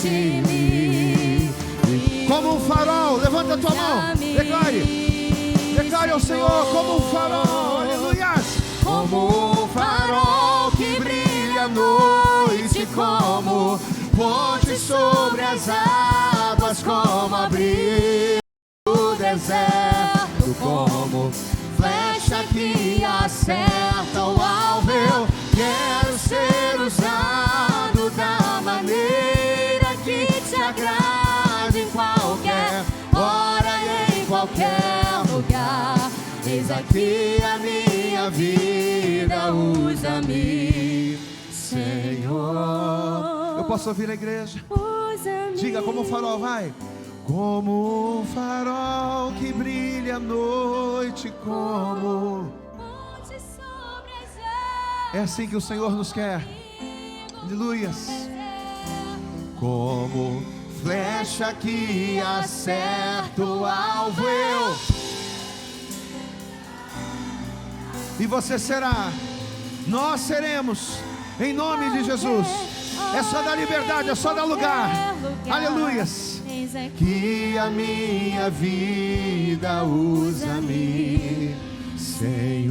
deixe-me como um farol. Levanta a tua mão, declare ao Senhor como um farol. Aleluias. como um farol que brilha à noite, como ponte sobre as águas, como abrigo do deserto, como flecha que acerta o alvo. Eu quero ser usado da maneira que te agrade, em qualquer hora e em qualquer lugar. Eis aqui a minha vida, usa-me, Senhor. Eu posso ouvir a igreja? Usa-me. Diga como um farol, vai. Como um farol que brilha à noite, como... Ponte sobre as águas. É assim que o Senhor nos quer. Aleluias. Como flecha que acerta o alvo. E você será, nós seremos, em nome de Jesus. É só dar liberdade, é só dar lugar. Aleluias. Que a minha vida usa-me, Senhor,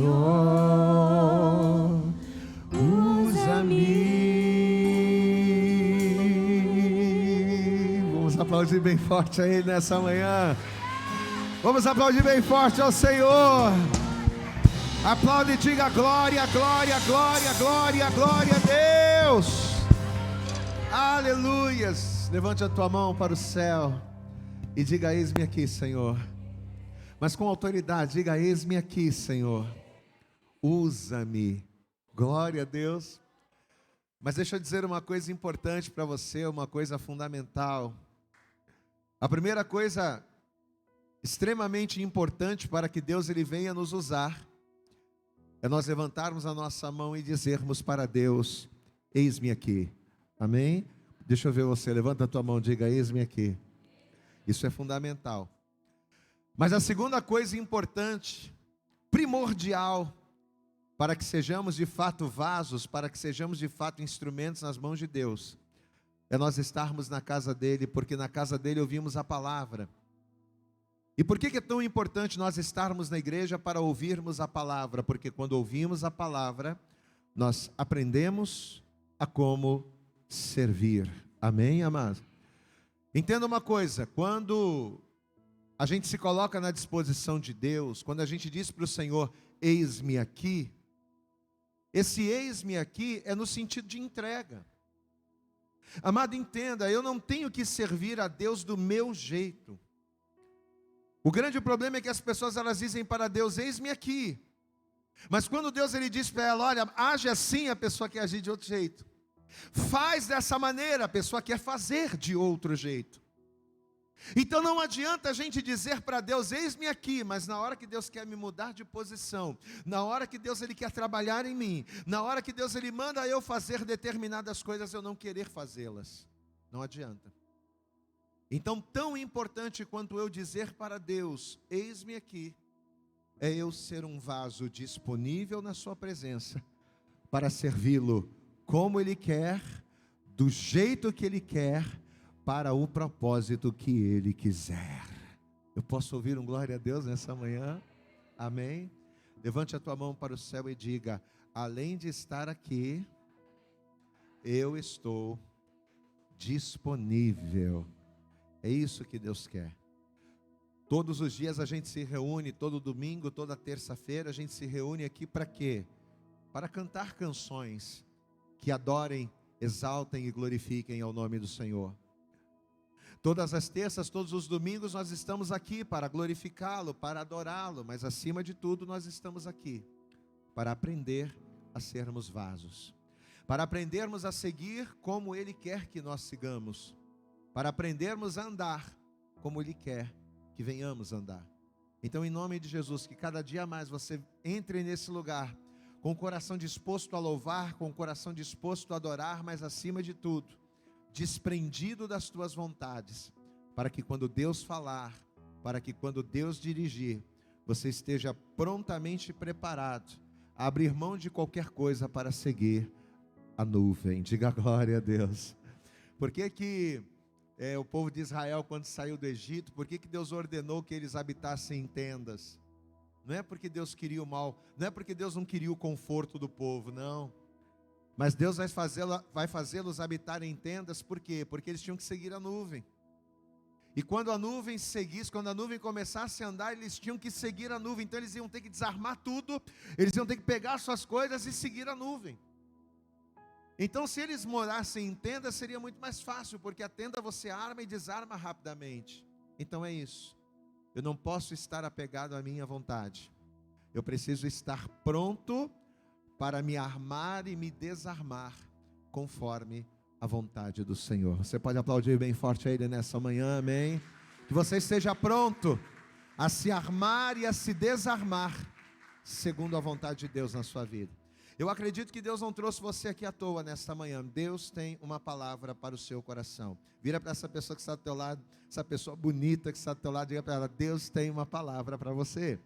usa-me. Vamos aplaudir bem forte a Ele nessa manhã. Vamos aplaudir bem forte ao Senhor. Aplaude e diga glória, glória, glória, glória, glória a Deus. Aleluias. Levante a tua mão para o céu e diga: eis-me aqui, Senhor. Mas com autoridade, diga: eis-me aqui, Senhor. Usa-me. Glória a Deus. Mas deixa eu dizer uma coisa importante para você, uma coisa fundamental. A primeira coisa extremamente importante para que Deus ele venha nos usar é nós levantarmos a nossa mão e dizermos para Deus: eis-me aqui. Amém? Deixa eu ver você, levanta a tua mão e diga: eis-me aqui. Isso é fundamental. Mas a segunda coisa importante, primordial, para que sejamos de fato vasos, para que sejamos de fato instrumentos nas mãos de Deus, é nós estarmos na casa dele, porque na casa dele ouvimos a palavra. E por que é tão importante nós estarmos na igreja para ouvirmos a palavra? Porque quando ouvimos a palavra, nós aprendemos a como servir. Amém, amados? Entenda uma coisa, quando a gente se coloca na disposição de Deus, quando a gente diz para o Senhor: eis-me aqui, esse eis-me aqui é no sentido de entrega. Amado, entenda, eu não tenho que servir a Deus do meu jeito. O grande problema é que as pessoas elas dizem para Deus: eis-me aqui. Mas quando Deus ele diz para ela: olha, age assim, a pessoa quer agir de outro jeito. Faz dessa maneira, a pessoa quer fazer de outro jeito. Então não adianta a gente dizer para Deus: eis-me aqui, mas na hora que Deus quer me mudar de posição, na hora que Deus ele quer trabalhar em mim, na hora que Deus ele manda eu fazer determinadas coisas, eu não querer fazê-las. Não adianta. Então tão importante quanto eu dizer para Deus: eis-me aqui, é eu ser um vaso disponível na sua presença, para servi-lo como Ele quer, do jeito que Ele quer, para o propósito que Ele quiser. Eu posso ouvir um glória a Deus nessa manhã? Amém? Levante a tua mão para o céu e diga: além de estar aqui, eu estou disponível. É isso que Deus quer. Todos os dias a gente se reúne, todo domingo, toda terça-feira a gente se reúne aqui para quê? Para cantar canções que adorem, exaltem e glorifiquem ao nome do Senhor. Todas as terças, todos os domingos nós estamos aqui para glorificá-lo, para adorá-lo, mas acima de tudo nós estamos aqui para aprender a sermos vasos, para aprendermos a seguir como Ele quer que nós sigamos, para aprendermos a andar como Ele quer que venhamos andar. Então, em nome de Jesus, que cada dia mais você entre nesse lugar com o coração disposto a louvar, com o coração disposto a adorar, mas acima de tudo, desprendido das tuas vontades, para que quando Deus falar, para que quando Deus dirigir, você esteja prontamente preparado a abrir mão de qualquer coisa para seguir a nuvem. Diga glória a Deus. Por que que o povo de Israel quando saiu do Egito, por que Deus ordenou que eles habitassem em tendas? Não é porque Deus queria o mal, não é porque Deus não queria o conforto do povo, não. Mas Deus vai fazê-los habitar em tendas, por quê? Porque eles tinham que seguir a nuvem. E quando a nuvem seguisse, quando a nuvem começasse a andar, eles tinham que seguir a nuvem. Então eles iam ter que desarmar tudo, eles iam ter que pegar suas coisas e seguir a nuvem. Então se eles morassem em tenda, seria muito mais fácil, porque a tenda você arma e desarma rapidamente. Então é isso. Eu não posso estar apegado à minha vontade. Eu preciso estar pronto para me armar e me desarmar conforme a vontade do Senhor. Você pode aplaudir bem forte a Ele nessa manhã, amém? Que você esteja pronto a se armar e a se desarmar segundo a vontade de Deus na sua vida. Eu acredito que Deus não trouxe você aqui à toa nesta manhã. Deus tem uma palavra para o seu coração. Vira para essa pessoa que está do teu lado, essa pessoa bonita que está do teu lado, diga para ela: Deus tem uma palavra para você.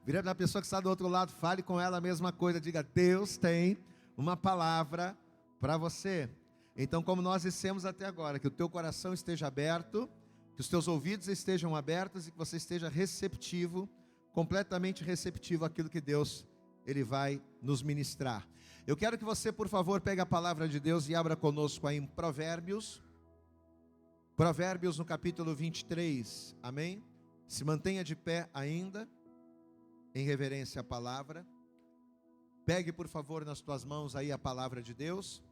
Vira para a pessoa que está do outro lado, fale com ela a mesma coisa, diga: Deus tem uma palavra para você. Então, como nós dissemos até agora, que o teu coração esteja aberto, que os teus ouvidos estejam abertos e que você esteja receptivo, completamente receptivo àquilo que Deus Ele vai nos ministrar. Eu quero que você, por favor, pegue a palavra de Deus e abra conosco aí em Provérbios. Provérbios no capítulo 23, amém? Se mantenha de pé ainda, em reverência à palavra. Pegue, por favor, nas tuas mãos aí a palavra de Deus.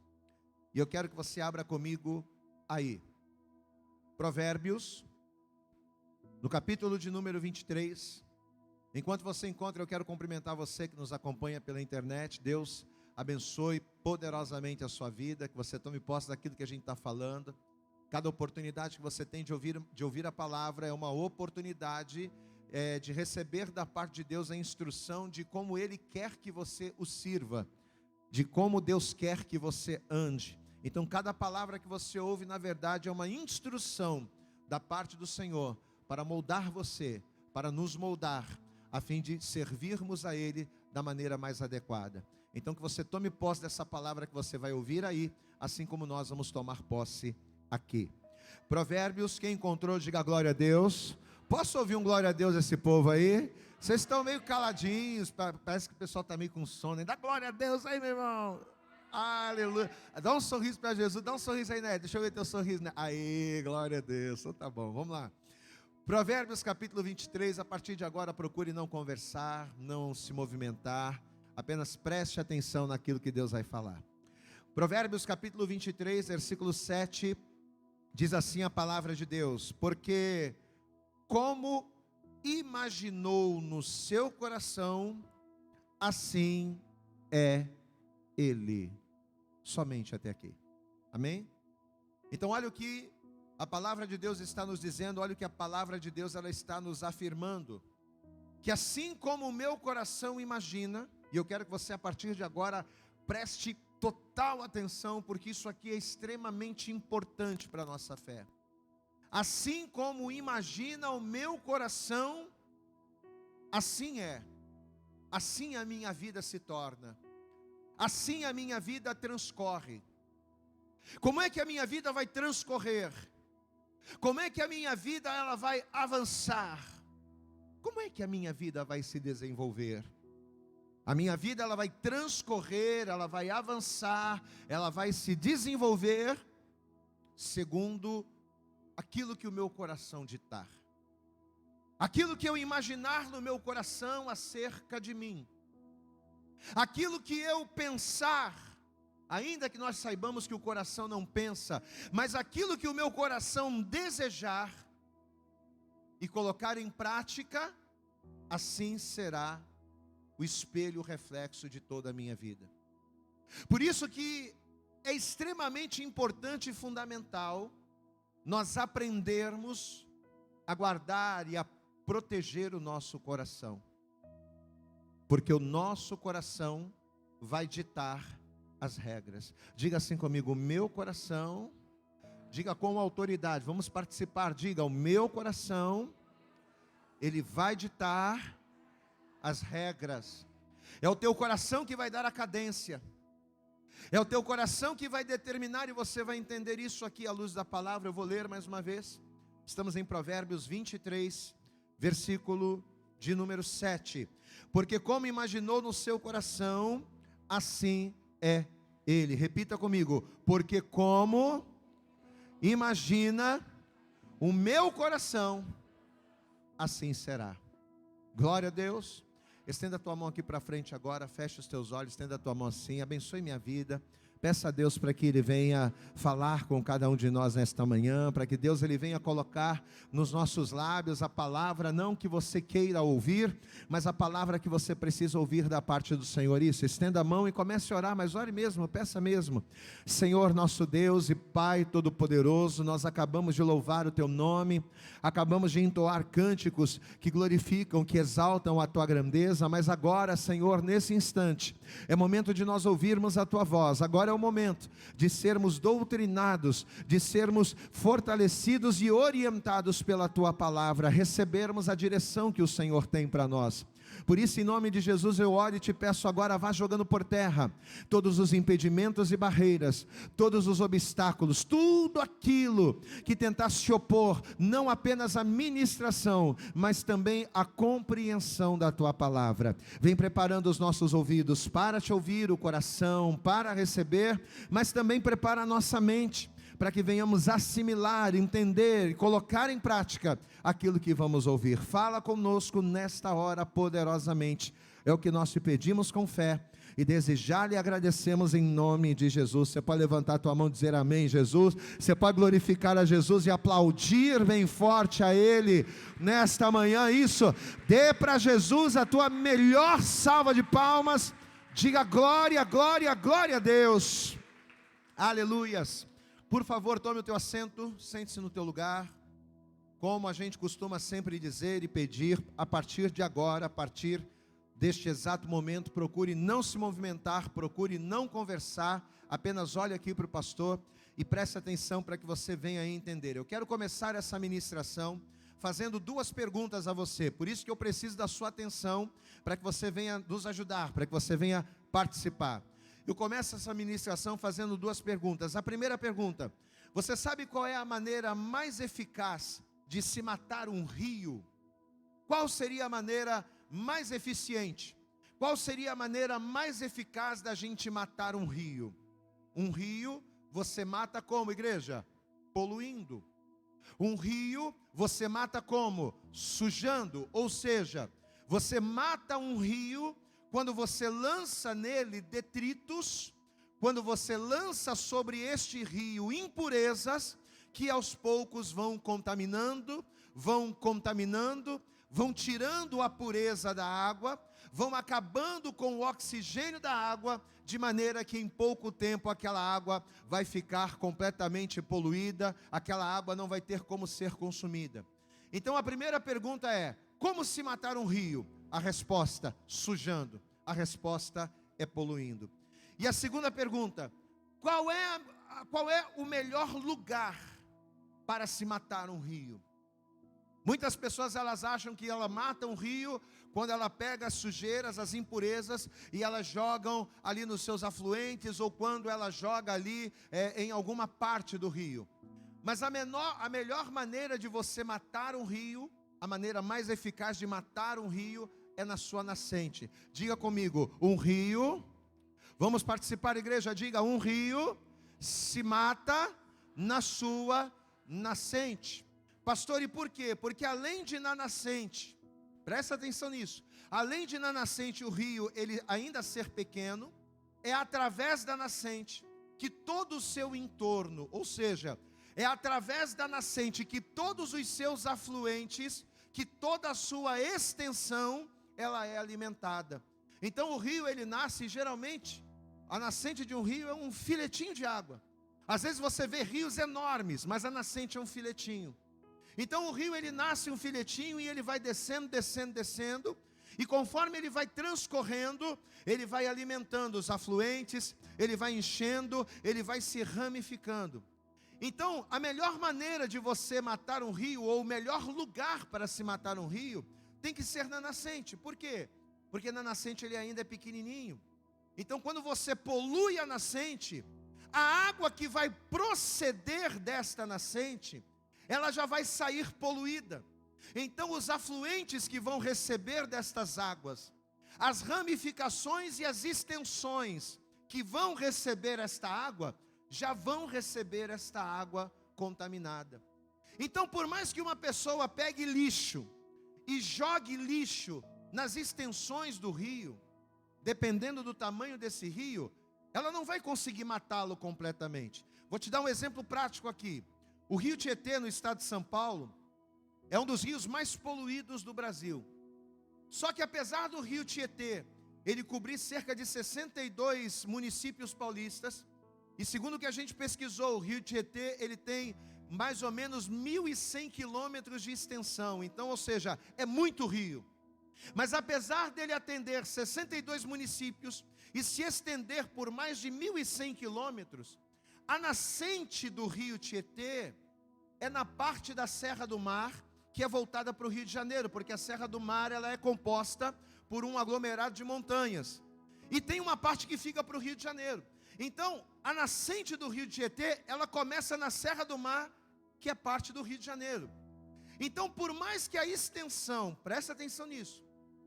E eu quero que você abra comigo aí. Provérbios, no capítulo de número 23. Enquanto você encontra, eu quero cumprimentar você que nos acompanha pela internet. Deus abençoe poderosamente a sua vida, que você tome posse daquilo que a gente está falando. Cada oportunidade que você tem de ouvir a palavra é uma oportunidade de receber da parte de Deus a instrução de como Ele quer que você o sirva, de como Deus quer que você ande. Então cada palavra que você ouve, na verdade, é uma instrução da parte do Senhor para moldar você, para nos moldar, a fim de servirmos a Ele da maneira mais adequada. Então que você tome posse dessa palavra que você vai ouvir aí, assim como nós vamos tomar posse aqui. Provérbios, quem encontrou, diga glória a Deus. Posso ouvir um glória a Deus esse povo aí? Vocês estão meio caladinhos, parece que o pessoal está meio com sono. Dá glória a Deus aí, meu irmão. Aleluia. Dá um sorriso para Jesus, dá um sorriso aí, né? Deixa eu ver teu sorriso, né? Aí, glória a Deus. Então tá bom, vamos lá. Provérbios capítulo 23, a partir de agora procure não conversar, não se movimentar, apenas preste atenção naquilo que Deus vai falar. Provérbios capítulo 23, versículo 7, diz assim a palavra de Deus: porque como imaginou no seu coração, assim é Ele. Somente até aqui, amém? Então olha o que a palavra de Deus está nos dizendo, olha o que a palavra de Deus ela está nos afirmando, que assim como o meu coração imagina, e eu quero que você a partir de agora preste total atenção, porque isso aqui é extremamente importante para a nossa fé. Assim como imagina o meu coração, assim é, assim a minha vida se torna, assim a minha vida transcorre. Como é que a minha vida vai transcorrer? Como é que a minha vida ela vai avançar? Como é que a minha vida vai se desenvolver? A minha vida ela vai transcorrer, ela vai avançar, ela vai se desenvolver segundo aquilo que o meu coração ditar. Aquilo que eu imaginar no meu coração acerca de mim. Aquilo que eu pensar, ainda que nós saibamos que o coração não pensa, mas aquilo que o meu coração desejar e colocar em prática, assim será o espelho, o reflexo de toda a minha vida. Por isso que é extremamente importante e fundamental nós aprendermos a guardar e a proteger o nosso coração, porque o nosso coração vai ditar as regras. Diga assim comigo: o meu coração, diga com autoridade, vamos participar, diga: o meu coração, ele vai ditar as regras. É o teu coração que vai dar a cadência, É o teu coração que vai determinar, e você vai entender isso aqui à luz da palavra. Eu vou ler mais uma vez. Estamos em Provérbios 23, versículo de número 7. Porque como imaginou no seu coração, assim é ele. Repita comigo. Porque como imagina o meu coração, assim será. Glória a Deus. Estenda a tua mão aqui para frente agora, fecha os teus olhos, estenda a tua mão assim, abençoe minha vida. Peça a Deus para que Ele venha falar com cada um de nós nesta manhã, para que Deus Ele venha colocar nos nossos lábios a palavra, não que você queira ouvir, mas a palavra que você precisa ouvir da parte do Senhor. Isso, estenda a mão e comece a orar, mas ore mesmo, peça mesmo. Senhor nosso Deus e Pai Todo-Poderoso, nós acabamos de louvar o Teu nome, acabamos de entoar cânticos que glorificam, que exaltam a Tua grandeza, mas agora, Senhor, nesse instante, é momento de nós ouvirmos a Tua voz. Agora é o momento de sermos doutrinados, de sermos fortalecidos e orientados pela Tua palavra, recebermos a direção que o Senhor tem para nós. Por isso, em nome de Jesus, eu oro e te peço agora, vá jogando por terra todos os impedimentos e barreiras, todos os obstáculos, tudo aquilo que tentasse se opor, não apenas à ministração, mas também à compreensão da Tua palavra. Vem preparando os nossos ouvidos para te ouvir, o coração para receber, mas também prepara a nossa mente, para que venhamos assimilar, entender e colocar em prática aquilo que vamos ouvir. Fala conosco nesta hora poderosamente, é o que nós te pedimos com fé, e desejar e agradecemos em nome de Jesus. Você pode levantar a tua mão e dizer amém, Jesus. Você pode glorificar a Jesus e aplaudir bem forte a Ele nesta manhã. Isso, dê para Jesus a tua melhor salva de palmas, diga glória, glória, glória a Deus, aleluias. Por favor, tome o teu assento, sente-se no teu lugar. Como a gente costuma sempre dizer e pedir, a partir de agora, a partir deste exato momento, procure não se movimentar, procure não conversar, apenas olhe aqui para o pastor e preste atenção para que você venha entender. Eu quero começar essa ministração fazendo duas perguntas a você, por isso que eu preciso da sua atenção, para que você venha nos ajudar, para que você venha participar. Eu começo essa ministração fazendo duas perguntas. A primeira pergunta: você sabe qual é a maneira mais eficaz de se matar um rio? Qual seria a maneira mais eficiente? Qual seria a maneira mais eficaz da gente matar um rio? Um rio você mata como, igreja? Poluindo. Um rio você mata como? Sujando. Ou seja, você mata um rio quando você lança nele detritos, quando você lança sobre este rio impurezas, que aos poucos vão contaminando, vão tirando a pureza da água, vão acabando com o oxigênio da água, de maneira que em pouco tempo aquela água vai ficar completamente poluída, aquela água não vai ter como ser consumida. Então a primeira pergunta é: como se matar um rio? A resposta: sujando. A resposta é poluindo. E a segunda pergunta: qual é o melhor lugar para se matar um rio? Muitas pessoas elas acham que ela mata um rio quando ela pega as sujeiras, as impurezas, e elas jogam ali nos seus afluentes, ou quando ela joga ali em alguma parte do rio. Mas a melhor maneira de você matar um rio, a maneira mais eficaz de matar um rio, é na sua nascente. Diga comigo: um rio, vamos participar, igreja, diga: um rio se mata na sua nascente. Pastor, e por quê? Porque além de na nascente, presta atenção nisso, além de na nascente o rio ele ainda ser pequeno, é através da nascente que todo o seu entorno, ou seja, é através da nascente que todos os seus afluentes, que toda a sua extensão, ela é alimentada. Então o rio ele nasce, geralmente, a nascente de um rio é um filetinho de água. Às vezes você vê rios enormes, mas a nascente é um filetinho. Então o rio ele nasce um filetinho e ele vai descendo, descendo, descendo. E conforme ele vai transcorrendo, ele vai alimentando os afluentes, ele vai enchendo, ele vai se ramificando. Então a melhor maneira de você matar um rio, ou o melhor lugar para se matar um rio, tem que ser na nascente. Por quê? Porque na nascente ele ainda é pequenininho. Então, quando você polui a nascente, a água que vai proceder desta nascente, ela já vai sair poluída. Então, os afluentes que vão receber destas águas, as ramificações e as extensões que vão receber esta água, já vão receber esta água contaminada. Então, por mais que uma pessoa pegue lixo e jogue lixo nas extensões do rio, dependendo do tamanho desse rio, ela não vai conseguir matá-lo completamente. Vou te dar um exemplo prático aqui. O rio Tietê, no estado de São Paulo, é um dos rios mais poluídos do Brasil. Só que apesar do rio Tietê, ele cobrir cerca de 62 municípios paulistas, e segundo o que a gente pesquisou, o rio Tietê, ele tem mais ou menos 1.100 quilômetros de extensão. Então, ou seja, é muito rio. Mas apesar dele atender 62 municípios e se estender por mais de 1.100 quilômetros, a nascente do rio Tietê é na parte da Serra do Mar, que é voltada para o Rio de Janeiro, porque a Serra do Mar ela é composta por um aglomerado de montanhas. E tem uma parte que fica para o Rio de Janeiro. Então, a nascente do rio Tietê, ela começa na Serra do Mar, que é parte do Rio de Janeiro. Então, por mais que a extensão, presta atenção nisso,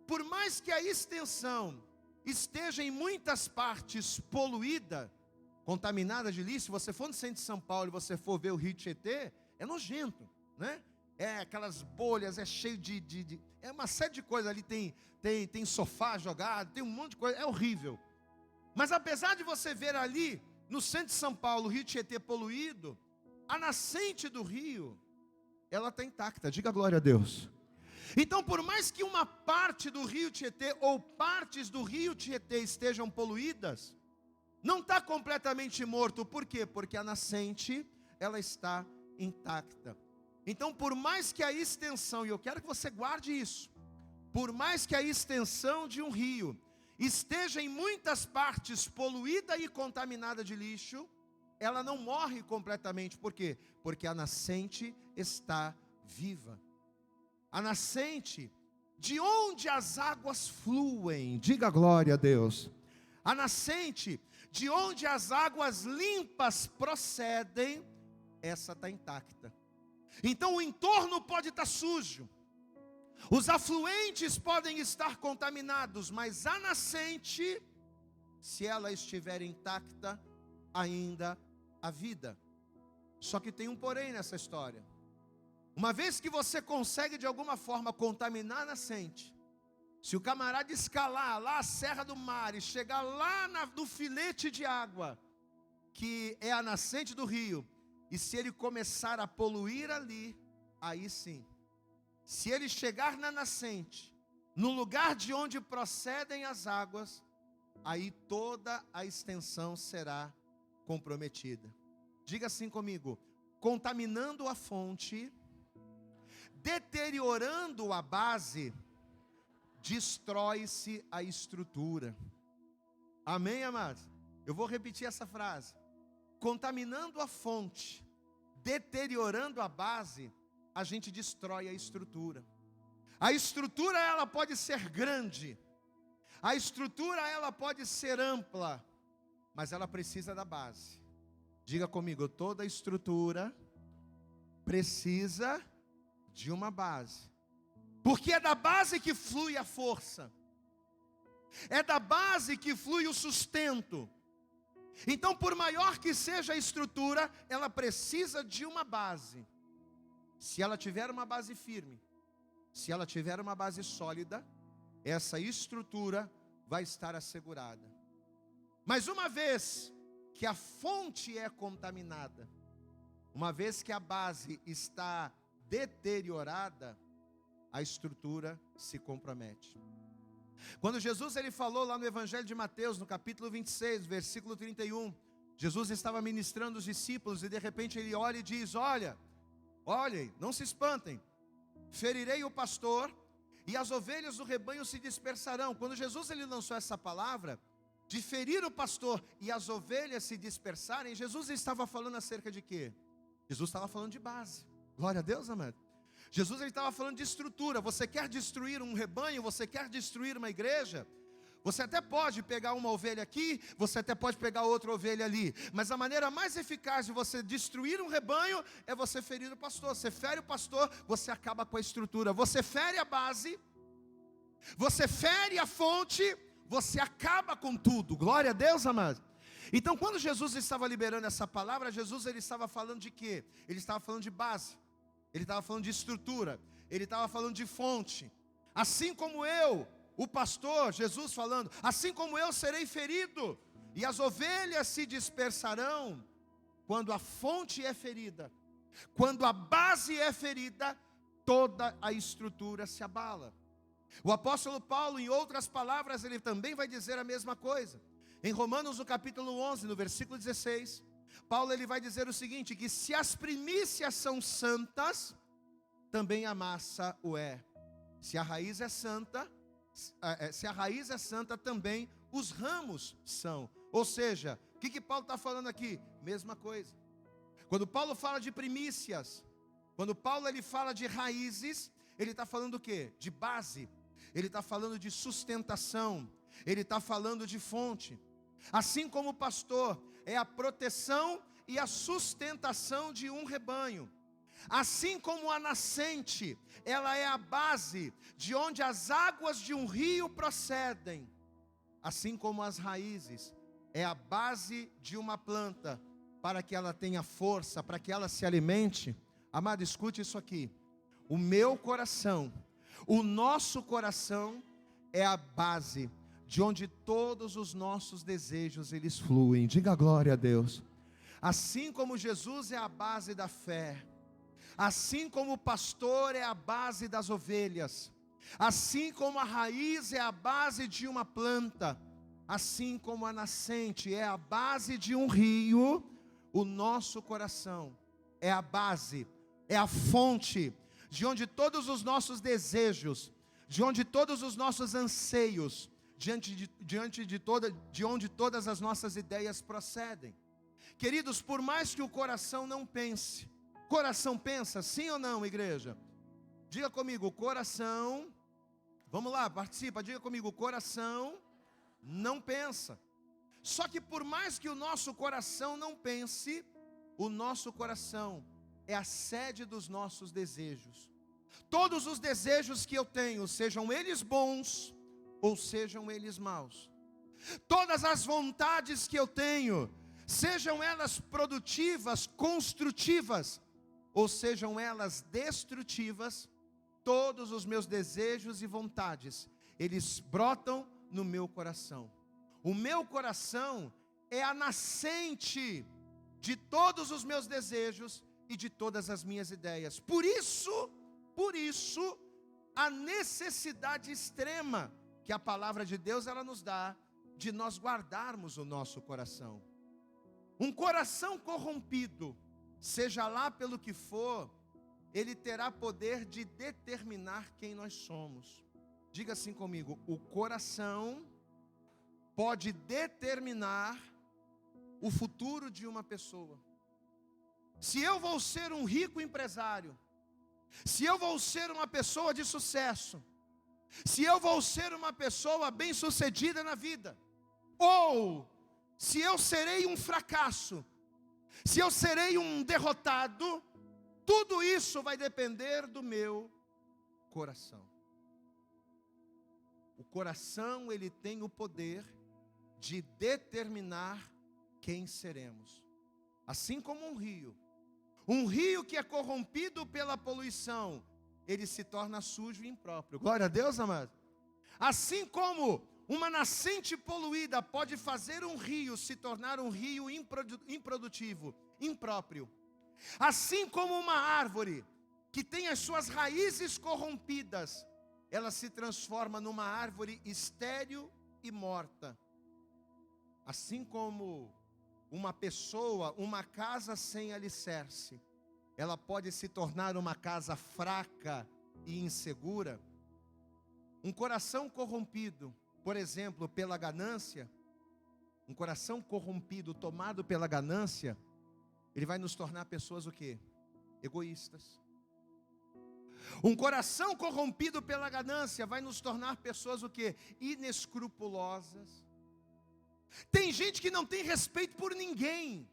por mais que a extensão esteja em muitas partes poluída, contaminada de lixo, se você for no centro de São Paulo e você for ver o rio Tietê, é nojento, né? É aquelas bolhas, é cheio é uma série de coisas ali, tem sofá jogado, tem um monte de coisa, é horrível. Mas apesar de você ver ali, no centro de São Paulo, o rio Tietê poluído, a nascente do rio, ela está intacta, diga glória a Deus. Então, por mais que uma parte do rio Tietê, ou partes do rio Tietê estejam poluídas, não está completamente morto, por quê? Porque a nascente, ela está intacta. Então, por mais que a extensão, e eu quero que você guarde isso, por mais que a extensão de um rio esteja em muitas partes poluída e contaminada de lixo, ela não morre completamente. Por quê? Porque a nascente está viva. A nascente, de onde as águas fluem, diga glória a Deus. A nascente, de onde as águas limpas procedem, essa está intacta. Então o entorno pode estar sujo, os afluentes podem estar contaminados, mas a nascente, se ela estiver intacta, ainda há vida. Só que tem um porém nessa história. Uma vez que você consegue de alguma forma contaminar a nascente, se o camarada escalar lá a Serra do Mar e chegar lá no filete de água, que é a nascente do rio, e se ele começar a poluir ali, aí sim, se ele chegar na nascente, no lugar de onde procedem as águas, aí toda a extensão será comprometida. Diga assim comigo: contaminando a fonte, deteriorando a base, destrói-se a estrutura. Amém, amados? Eu vou repetir essa frase. Contaminando a fonte, deteriorando a base, a gente destrói a estrutura. A estrutura ela pode ser grande, a estrutura ela pode ser ampla, mas ela precisa da base. Diga comigo: toda estrutura precisa de uma base, porque é da base que flui a força, é da base que flui o sustento. Então, por maior que seja a estrutura, ela precisa de uma base. Se ela tiver uma base firme, se ela tiver uma base sólida, essa estrutura vai estar assegurada. Mas uma vez que a fonte é contaminada, uma vez que a base está deteriorada, a estrutura se compromete. Quando Jesus ele falou lá no Evangelho de Mateus, no capítulo 26, versículo 31, Jesus estava ministrando os discípulos e de repente ele olha e diz: olhem, não se espantem, ferirei o pastor e as ovelhas do rebanho se dispersarão. Quando Jesus ele lançou essa palavra de ferir o pastor e as ovelhas se dispersarem, Jesus estava falando acerca de quê? Jesus estava falando de base. Glória a Deus, amado. Jesus ele estava falando de estrutura. Você quer destruir um rebanho? Você quer destruir uma igreja? Você até pode pegar uma ovelha aqui, você até pode pegar outra ovelha ali, mas a maneira mais eficaz de você destruir um rebanho é você ferir o pastor. Você fere o pastor, você acaba com a estrutura. Você fere a base, você fere a fonte, você acaba com tudo. Glória a Deus, amados. Então, quando Jesus estava liberando essa palavra, Jesus ele estava falando de quê? Ele estava falando de base, ele estava falando de estrutura, ele estava falando de fonte. Assim como eu, o pastor, Jesus falando, assim como eu serei ferido, e as ovelhas se dispersarão, quando a fonte é ferida, quando a base é ferida, toda a estrutura se abala. O apóstolo Paulo, em outras palavras, ele também vai dizer a mesma coisa. Em Romanos, no capítulo 11, no versículo 16, Paulo ele vai dizer o seguinte, que se as primícias são santas, também a massa o é. Se a raiz é santa, também os ramos são. Ou seja, o que Paulo está falando aqui? Mesma coisa. Quando Paulo fala de primícias, quando Paulo ele fala de raízes, ele está falando o quê? De base. Ele está falando de sustentação. Ele está falando de fonte. Assim como o pastor é a proteção e a sustentação de um rebanho, assim como a nascente, ela é a base de onde as águas de um rio procedem, assim como as raízes é a base de uma planta, para que ela tenha força, para que ela se alimente. Amado, escute isso aqui. O meu coração, o nosso coração é a base de onde todos os nossos desejos eles fluem. Diga glória a Deus. Assim como Jesus é a base da fé, assim como o pastor é a base das ovelhas, assim como a raiz é a base de uma planta, assim como a nascente é a base de um rio, o nosso coração é a base, é a fonte de onde todos os nossos desejos, de onde todos os nossos anseios, de onde todas as nossas ideias procedem. Queridos, por mais que o coração não pense, coração pensa, sim ou não, igreja? Diga comigo, coração, vamos lá, participa, diga comigo, coração não pensa. Só que por mais que o nosso coração não pense, o nosso coração é a sede dos nossos desejos. Todos os desejos que eu tenho, sejam eles bons ou sejam eles maus, todas as vontades que eu tenho, sejam elas produtivas, construtivas, ou sejam elas destrutivas, todos os meus desejos e vontades, eles brotam no meu coração. O meu coração é a nascente de todos os meus desejos e de todas as minhas ideias. Por isso, a necessidade extrema que a palavra de Deus ela nos dá de nós guardarmos o nosso coração. Um coração corrompido, seja lá pelo que for, ele terá poder de determinar quem nós somos. Diga assim comigo, o coração pode determinar o futuro de uma pessoa. Se eu vou ser um rico empresário, se eu vou ser uma pessoa de sucesso, se eu vou ser uma pessoa bem-sucedida na vida, ou se eu serei um fracasso, se eu serei um derrotado, tudo isso vai depender do meu coração. O coração, ele tem o poder de determinar quem seremos. Assim como um rio que é corrompido pela poluição, ele se torna sujo e impróprio. Glória a Deus, amado. Assim como uma nascente poluída pode fazer um rio se tornar um rio improdutivo, impróprio. Assim como uma árvore que tem as suas raízes corrompidas, ela se transforma numa árvore estéril e morta. Assim como uma pessoa, uma casa sem alicerce, ela pode se tornar uma casa fraca e insegura. Um coração corrompido, por exemplo, pela ganância, um coração corrompido, tomado pela ganância, ele vai nos tornar pessoas o quê? Egoístas. Um coração corrompido pela ganância vai nos tornar pessoas o quê? Inescrupulosas. Tem gente que não tem respeito por ninguém.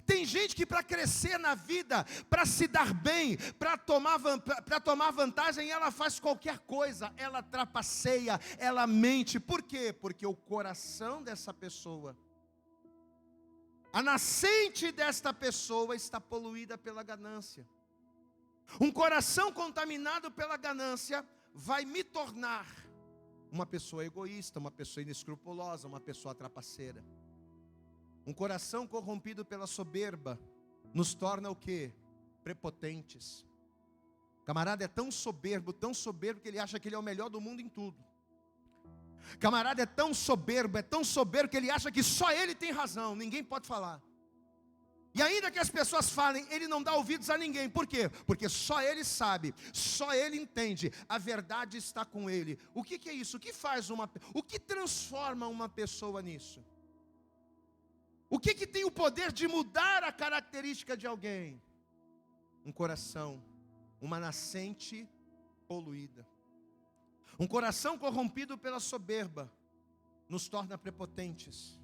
Tem gente que para crescer na vida, para se dar bem, para tomar vantagem, ela faz qualquer coisa, ela trapaceia, ela mente. Por quê? Porque o coração dessa pessoa, a nascente desta pessoa está poluída pela ganância. Um coração contaminado pela ganância vai me tornar uma pessoa egoísta, uma pessoa inescrupulosa, uma pessoa trapaceira. Um coração corrompido pela soberba nos torna o quê? Prepotentes. O camarada é tão soberbo que ele acha que ele é o melhor do mundo em tudo. O camarada é tão soberbo que ele acha que só ele tem razão, ninguém pode falar. E ainda que as pessoas falem, ele não dá ouvidos a ninguém. Por quê? Porque só ele sabe, só ele entende, a verdade está com ele. O que é isso? O que transforma uma pessoa nisso? O que tem o poder de mudar a característica de alguém? Um coração, uma nascente poluída. Um coração corrompido pela soberba nos torna prepotentes,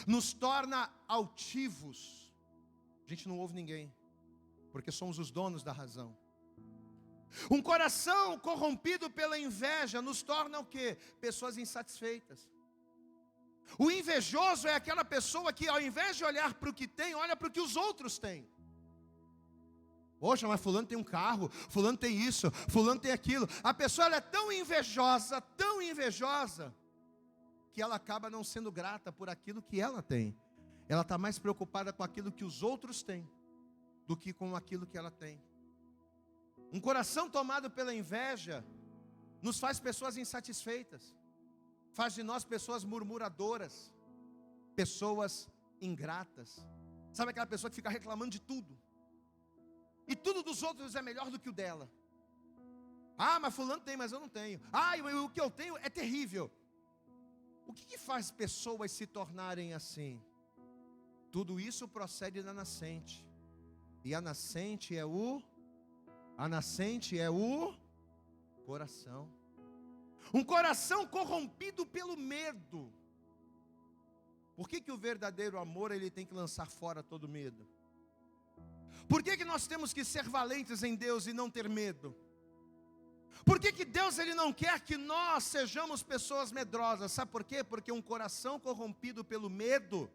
nos torna altivos. A gente não ouve ninguém, porque somos os donos da razão. Um coração corrompido pela inveja nos torna o quê? Pessoas insatisfeitas. O invejoso é aquela pessoa que, ao invés de olhar para o que tem, olha para o que os outros têm. Poxa, mas fulano tem um carro, fulano tem isso, fulano tem aquilo. A pessoa ela é tão invejosa, que ela acaba não sendo grata por aquilo que ela tem. Ela está mais preocupada com aquilo que os outros têm, do que com aquilo que ela tem. Um coração tomado pela inveja nos faz pessoas insatisfeitas. Faz de nós pessoas murmuradoras, pessoas ingratas. Sabe aquela pessoa que fica reclamando de tudo? E tudo dos outros é melhor do que o dela. Ah, mas fulano tem, mas eu não tenho. Ah, o que eu tenho é terrível. O que faz pessoas se tornarem assim? Tudo isso procede da nascente. E a nascente é o coração. Um coração corrompido pelo medo. Por que o verdadeiro amor ele tem que lançar fora todo medo? Por que nós temos que ser valentes em Deus e não ter medo? Por que Deus ele não quer que nós sejamos pessoas medrosas? Sabe por quê? Porque um coração corrompido pelo medo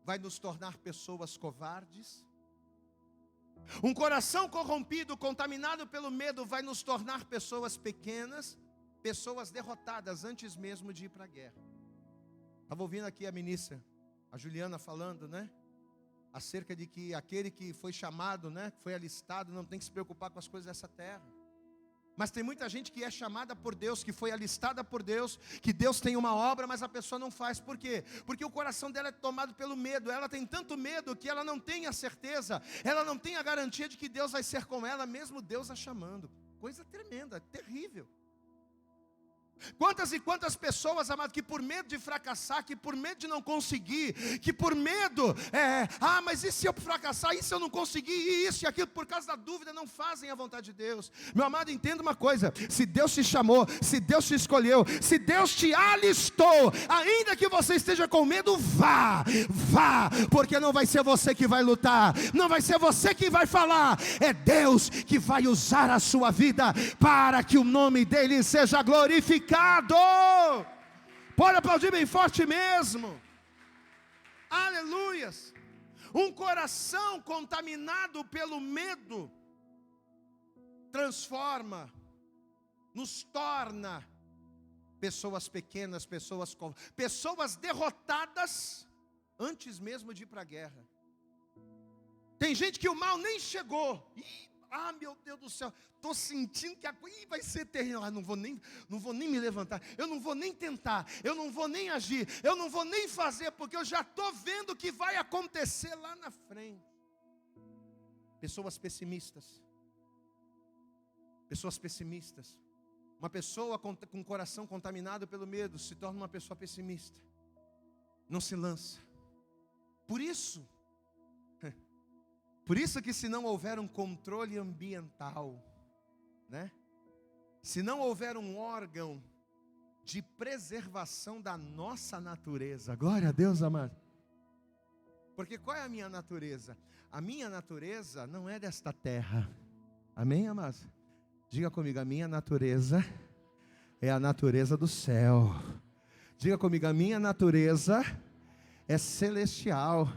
vai nos tornar pessoas covardes. Um coração corrompido, contaminado pelo medo, vai nos tornar pessoas pequenas, pessoas derrotadas antes mesmo de ir para a guerra. Estava ouvindo aqui a ministra, a Juliana falando, né? Acerca de que aquele que foi chamado, né? Que foi alistado, não tem que se preocupar com as coisas dessa terra. Mas tem muita gente que é chamada por Deus, que foi alistada por Deus, que Deus tem uma obra, mas a pessoa não faz. Por quê? Porque o coração dela é tomado pelo medo. Ela tem tanto medo que ela não tem a certeza, ela não tem a garantia de que Deus vai ser com ela, mesmo Deus a chamando. Coisa tremenda, terrível. Quantas e quantas pessoas, amado, que por medo de fracassar, que por medo de não conseguir, que por medo, mas e se eu fracassar, e se eu não conseguir, e isso e aquilo, por causa da dúvida, não fazem a vontade de Deus. Meu amado, entenda uma coisa, se Deus te chamou, se Deus te escolheu, se Deus te alistou, ainda que você esteja com medo, vá, porque não vai ser você que vai lutar, não vai ser você que vai falar, é Deus que vai usar a sua vida, para que o nome dEle seja glorificado. Pode aplaudir bem forte mesmo. Aleluias. Um coração contaminado pelo medo transforma, nos torna pessoas pequenas, pessoas derrotadas antes mesmo de ir para a guerra. Tem gente que o mal nem chegou. Meu Deus do céu, estou sentindo que a coisa vai ser terrível. Não vou nem me levantar, eu não vou nem tentar, eu não vou nem agir, eu não vou nem fazer, porque eu já estou vendo o que vai acontecer lá na frente. Pessoas pessimistas. Uma pessoa com o coração contaminado pelo medo se torna uma pessoa pessimista. Não se lança. Por isso que se não houver um controle ambiental, né? Se não houver um órgão de preservação da nossa natureza, Glória a Deus, amado. porque qual é a minha natureza? A minha natureza não é desta terra. Amém, amados? Diga comigo, a minha natureza é a natureza do céu. Diga comigo, a minha natureza é celestial.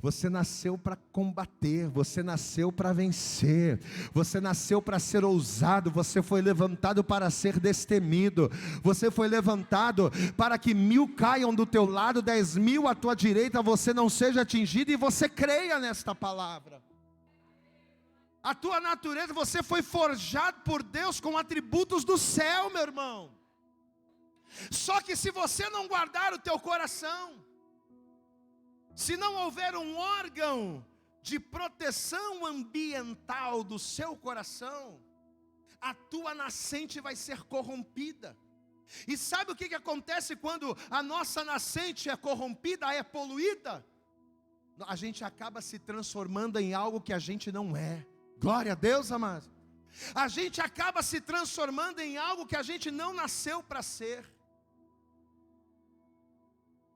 Você nasceu para combater, você nasceu para vencer, você nasceu para ser ousado, você foi levantado para ser destemido, você foi levantado para que 1000 caiam do teu lado, 10.000 à tua direita, você não seja atingido, e você creia nesta palavra. A tua natureza, você foi forjado por Deus com atributos do céu, meu irmão. Só que se você não guardar o teu coração, se não houver um órgão de proteção ambiental do seu coração, a tua nascente vai ser corrompida. E sabe o que acontece quando a nossa nascente é corrompida, é poluída? A gente acaba se transformando em algo que a gente não é. Glória a Deus, amados. A gente acaba se transformando em algo que a gente não nasceu para ser.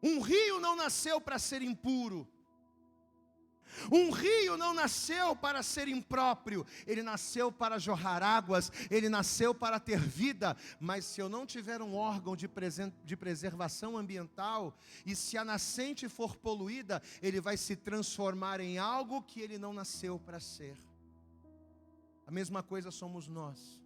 Um rio não nasceu para ser impuro. Um rio não nasceu para ser impróprio. Ele nasceu para jorrar águas. Ele nasceu para ter vida. Mas se eu não tiver um órgão de preservação ambiental, e se a nascente for poluída, ele vai se transformar em algo que ele não nasceu para ser. A mesma coisa somos nós.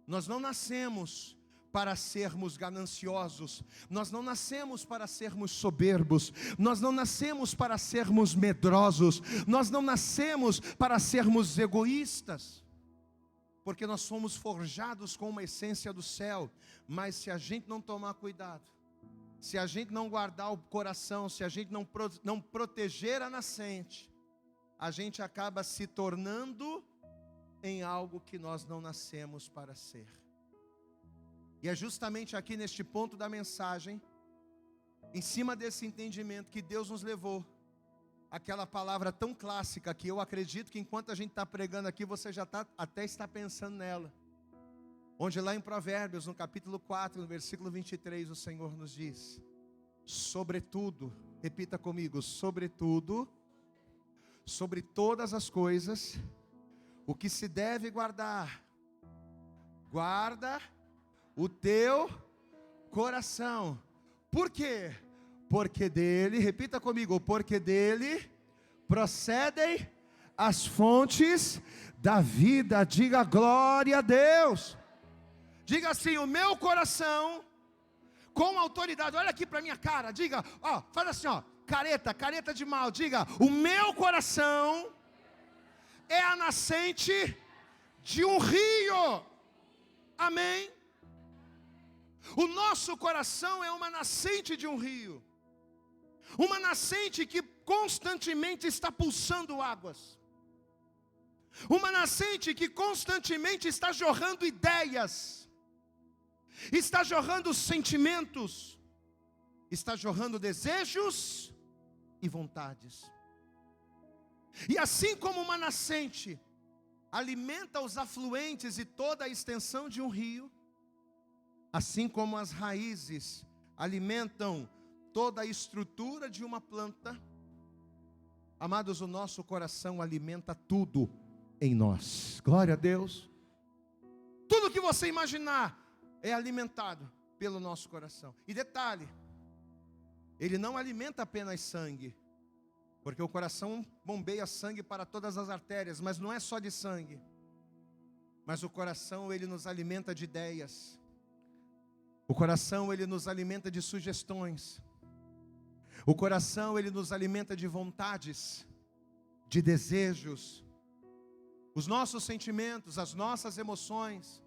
Nós não nascemos para sermos gananciosos, nós não nascemos para sermos soberbos, nós não nascemos para sermos medrosos, nós não nascemos para sermos egoístas, porque nós somos forjados com uma essência do céu. Mas se a gente não tomar cuidado, se a gente não guardar o coração, se a gente não proteger a nascente, a gente acaba se tornando em algo que nós não nascemos para ser. E é justamente aqui neste ponto da mensagem, em cima desse entendimento, que Deus nos levou aquela palavra tão clássica, que eu acredito que enquanto a gente está pregando aqui, você já até está pensando nela. Onde lá em Provérbios, no capítulo 4, no versículo 23, o Senhor nos diz: sobretudo, repita comigo, sobretudo, sobre todas as coisas, o que se deve guardar, guarda o teu coração. Por quê? Porque dele, repita comigo, porque dele procedem as fontes da vida. Diga glória a Deus. Diga assim: o meu coração, com autoridade. Olha aqui para minha cara, diga, ó, faz assim, ó, careta de mal. Diga: o meu coração é a nascente de um rio. Amém? O nosso coração é uma nascente de um rio, uma nascente que constantemente está pulsando águas, uma nascente que constantemente está jorrando ideias, está jorrando sentimentos, está jorrando desejos e vontades. E assim como uma nascente alimenta os afluentes e toda a extensão de um rio, assim como as raízes alimentam toda a estrutura de uma planta, amados, o nosso coração alimenta tudo em nós. Glória a Deus. Tudo que você imaginar é alimentado pelo nosso coração. E detalhe, ele não alimenta apenas sangue, porque o coração bombeia sangue para todas as artérias, mas não é só de sangue. Mas o coração, ele nos alimenta de ideias. O coração, ele nos alimenta de sugestões. O coração, ele nos alimenta de vontades, de desejos. Os nossos sentimentos, as nossas emoções,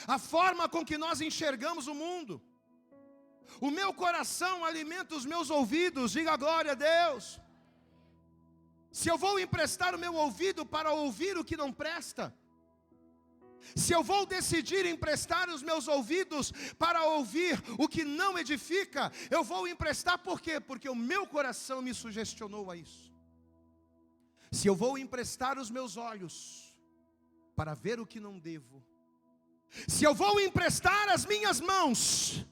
a forma com que nós enxergamos o mundo. O meu coração alimenta os meus ouvidos. Diga glória a Deus. Se eu vou emprestar o meu ouvido para ouvir o que não presta, se eu vou decidir emprestar os meus ouvidos para ouvir o que não edifica, eu vou emprestar por quê? Porque o meu coração me sugestionou a isso. Se eu vou emprestar os meus olhos para ver o que não devo, se eu vou emprestar as minhas mãos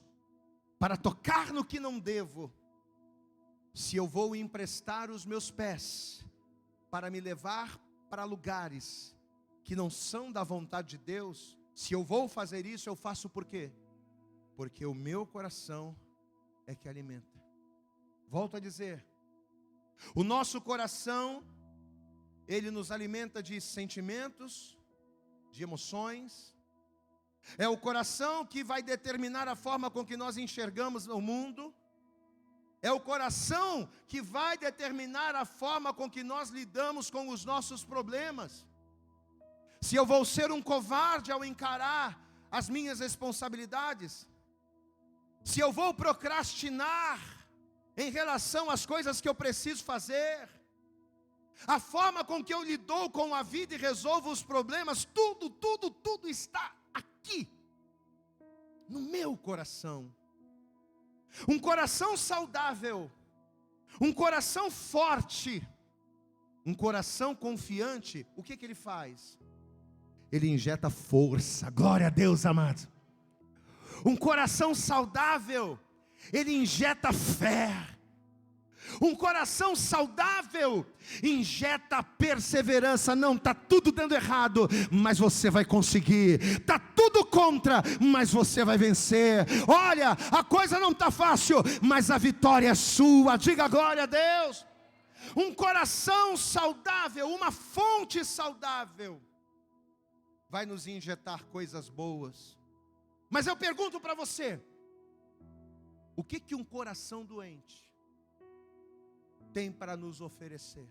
para tocar no que não devo, se eu vou emprestar os meus pés para me levar para lugares que não são da vontade de Deus, se eu vou fazer isso, eu faço por quê? Porque o meu coração é que alimenta. Volto a dizer, o nosso coração, ele nos alimenta de sentimentos, de emoções. É o coração que vai determinar a forma com que nós enxergamos o mundo. É o coração que vai determinar a forma com que nós lidamos com os nossos problemas. Se eu vou ser um covarde ao encarar as minhas responsabilidades, se eu vou procrastinar em relação às coisas que eu preciso fazer, a forma com que eu lido com a vida e resolvo os problemas, tudo está aqui, no meu coração. Um coração saudável, um coração forte, um coração confiante, o que ele faz? Ele injeta força, glória a Deus, amados. Um coração saudável, ele injeta fé. Um coração saudável injeta perseverança. Não, está tudo dando errado, mas você vai conseguir. Está tudo contra, mas você vai vencer. Olha, a coisa não está fácil, mas a vitória é sua. Diga glória a Deus. Um coração saudável, uma fonte saudável, vai nos injetar coisas boas. Mas eu pergunto para você, o que um coração doente tem para nos oferecer?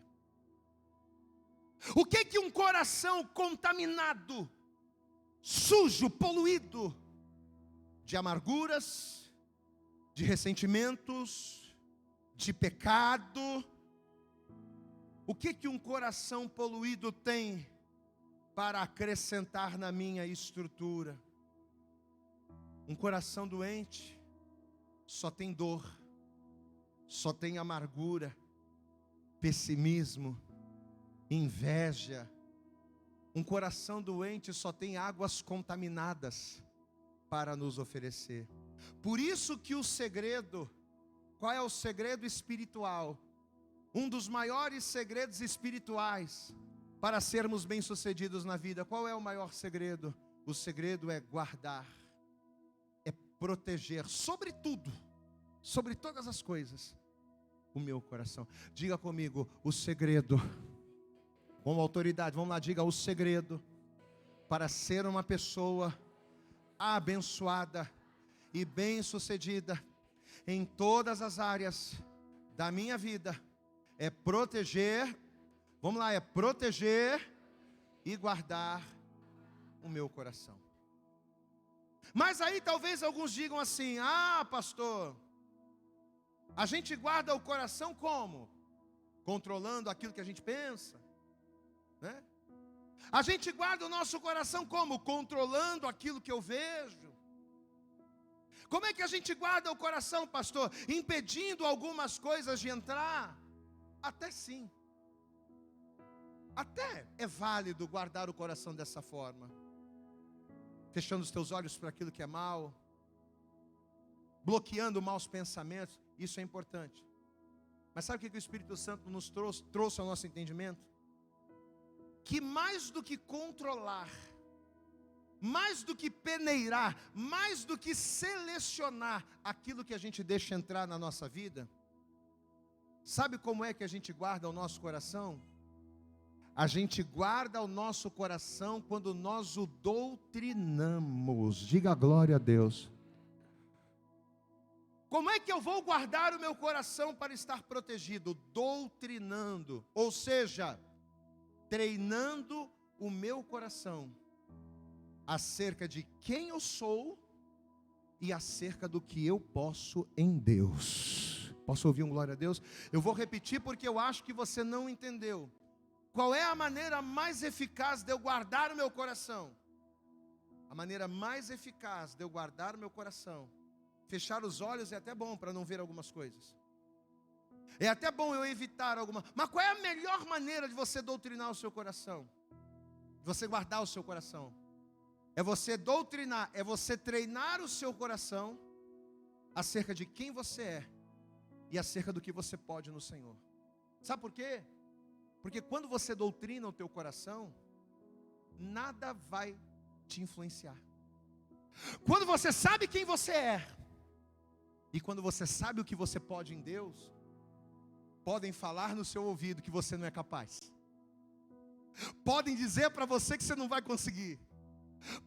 O que um coração contaminado, sujo, poluído, de amarguras, de ressentimentos, de pecado, o que um coração poluído tem para acrescentar na minha estrutura? Um coração doente só tem dor, só tem amargura, pessimismo, inveja. Um coração doente só tem águas contaminadas para nos oferecer. Por isso que o segredo, qual é o segredo espiritual? Um dos maiores segredos espirituais para sermos bem-sucedidos na vida, qual é o maior segredo? O segredo é guardar, é proteger, sobretudo, sobre todas as coisas, o meu coração. Diga comigo, o segredo, com autoridade, vamos lá, diga o segredo, para ser uma pessoa abençoada e bem-sucedida em todas as áreas da minha vida, é proteger, vamos lá, é proteger e guardar o meu coração. Mas aí talvez alguns digam assim: ah, pastor, a gente guarda o coração como? Controlando aquilo que a gente pensa, né? A gente guarda o nosso coração como? Controlando aquilo que eu vejo. Como é que a gente guarda o coração, pastor? Impedindo algumas coisas de entrar? Até sim. Até é válido guardar o coração dessa forma, fechando os teus olhos para aquilo que é mal, bloqueando maus pensamentos. Isso é importante. Mas sabe o que o Espírito Santo nos trouxe ao nosso entendimento? Que mais do que controlar, mais do que peneirar, mais do que selecionar aquilo que a gente deixa entrar na nossa vida, sabe como é que a gente guarda o nosso coração? A gente guarda o nosso coração quando nós o doutrinamos. Diga glória a Deus. Como é que eu vou guardar o meu coração para estar protegido? Doutrinando, ou seja, treinando o meu coração acerca de quem eu sou e acerca do que eu posso em Deus. Posso ouvir um glória a Deus? Eu vou repetir porque eu acho que você não entendeu. Qual é a maneira mais eficaz de eu guardar o meu coração? A maneira mais eficaz de eu guardar o meu coração, fechar os olhos é até bom para não ver algumas coisas. É até bom eu evitar alguma. Mas qual é a melhor maneira de você doutrinar o seu coração? Você guardar o seu coração. É você doutrinar, é você treinar o seu coração acerca de quem você é e acerca do que você pode no Senhor. Sabe por quê? Porque quando você doutrina o teu coração, nada vai te influenciar. Quando você sabe quem você é, e quando você sabe o que você pode em Deus, podem falar no seu ouvido que você não é capaz. Podem dizer para você que você não vai conseguir.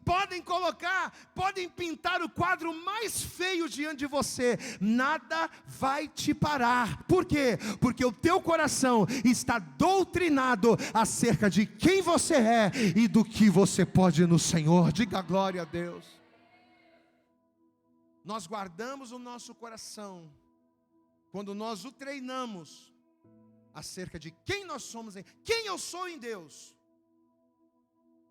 Podem pintar o quadro mais feio diante de você. Nada vai te parar. Por quê? Porque o teu coração está doutrinado acerca de quem você é e do que você pode no Senhor. Diga glória a Deus. Nós guardamos o nosso coração quando nós o treinamos acerca de quem nós somos, quem eu sou em Deus.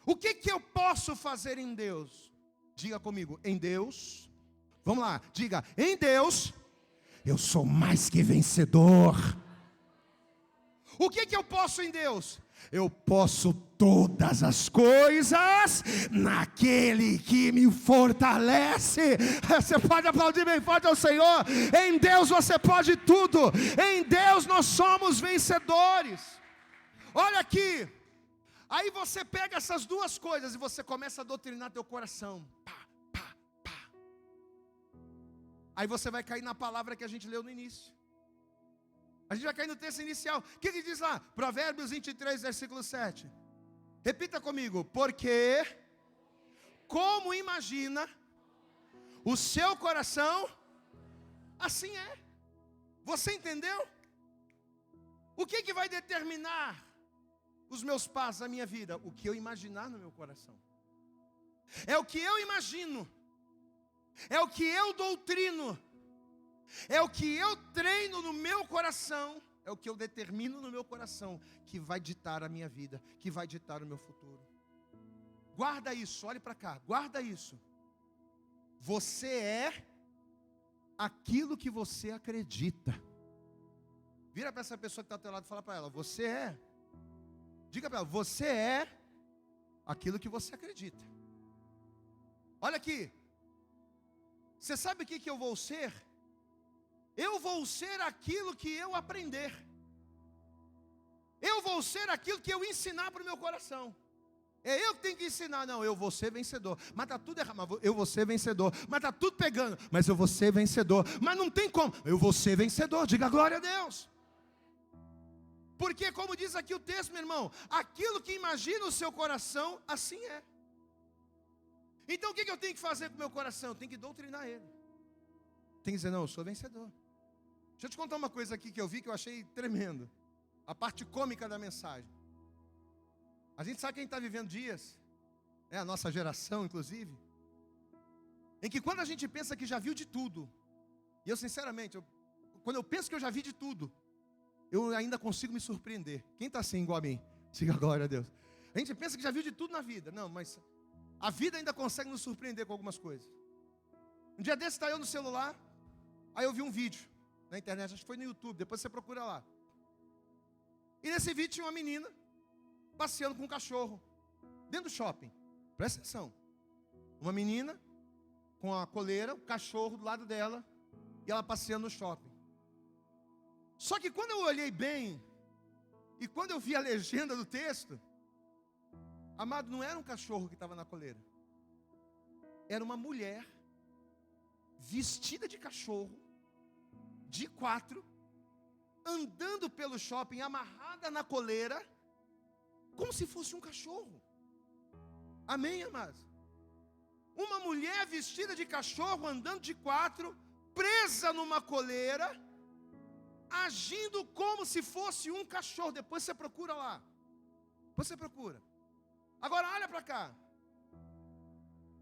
O que eu posso fazer em Deus? Diga comigo, em Deus. Vamos lá, diga, em Deus eu sou mais que vencedor. O que eu posso em Deus? Eu posso todas as coisas naquele que me fortalece. Você pode aplaudir bem forte ao Senhor. Em Deus você pode tudo. Em Deus nós somos vencedores. Olha aqui. Aí você pega essas duas coisas e você começa a doutrinar teu coração. Pá, pá, pá. Aí você vai cair na palavra que a gente leu no início. A gente vai cair no texto inicial. O que diz lá? Provérbios 23, versículo 7. Repita comigo. Porque, como imagina o seu coração, assim é. Você entendeu? O que vai determinar os meus passos, a minha vida? O que eu imaginar no meu coração. É o que eu imagino. É o que eu doutrino. É o que eu treino no meu coração. É o que eu determino no meu coração que vai ditar a minha vida, que vai ditar o meu futuro. Guarda isso, olhe para cá, guarda isso. Você é aquilo que você acredita. Vira para essa pessoa que está ao teu lado e fala para ela, você é. Diga para ela, você é aquilo que você acredita. Olha aqui. Você sabe o que eu vou ser? Eu vou ser aquilo que eu aprender. Eu vou ser aquilo que eu ensinar para o meu coração. É eu que tenho que ensinar. Não, eu vou ser vencedor. Mas está tudo errado. Eu vou ser vencedor. Mas está tudo pegando. Mas eu vou ser vencedor. Mas não tem como. Eu vou ser vencedor. Diga glória a Deus. Porque como diz aqui o texto, meu irmão, aquilo que imagina o seu coração, assim é. Então o que eu tenho que fazer com o meu coração? Eu tenho que doutrinar ele. Tem que dizer, não, eu sou vencedor. Deixa eu te contar uma coisa aqui que eu vi que eu achei tremendo. A parte cômica da mensagem. A gente sabe que a gente está vivendo dias, a nossa geração inclusive, em que quando a gente pensa que já viu de tudo, e eu sinceramente, quando eu penso que eu já vi de tudo, eu ainda consigo me surpreender. Quem está assim igual a mim? Diga glória a Deus. A gente pensa que já viu de tudo na vida. Não, mas a vida ainda consegue nos surpreender com algumas coisas. Um dia desse está eu no celular, aí eu vi um vídeo na internet, acho que foi no YouTube, depois você procura lá. E nesse vídeo tinha uma menina passeando com um cachorro dentro do shopping. Presta atenção. Uma menina com a coleira, o cachorro do lado dela, e ela passeando no shopping. Só que quando eu olhei bem, e quando eu vi a legenda do texto, amado, não era um cachorro que estava na coleira. Era uma mulher, vestida de cachorro, de 4, andando pelo shopping, amarrada na coleira, como se fosse um cachorro. Amém, amados? Uma mulher vestida de cachorro, andando de 4, presa numa coleira, agindo como se fosse um cachorro. Depois você procura lá. Depois você procura. Agora olha para cá.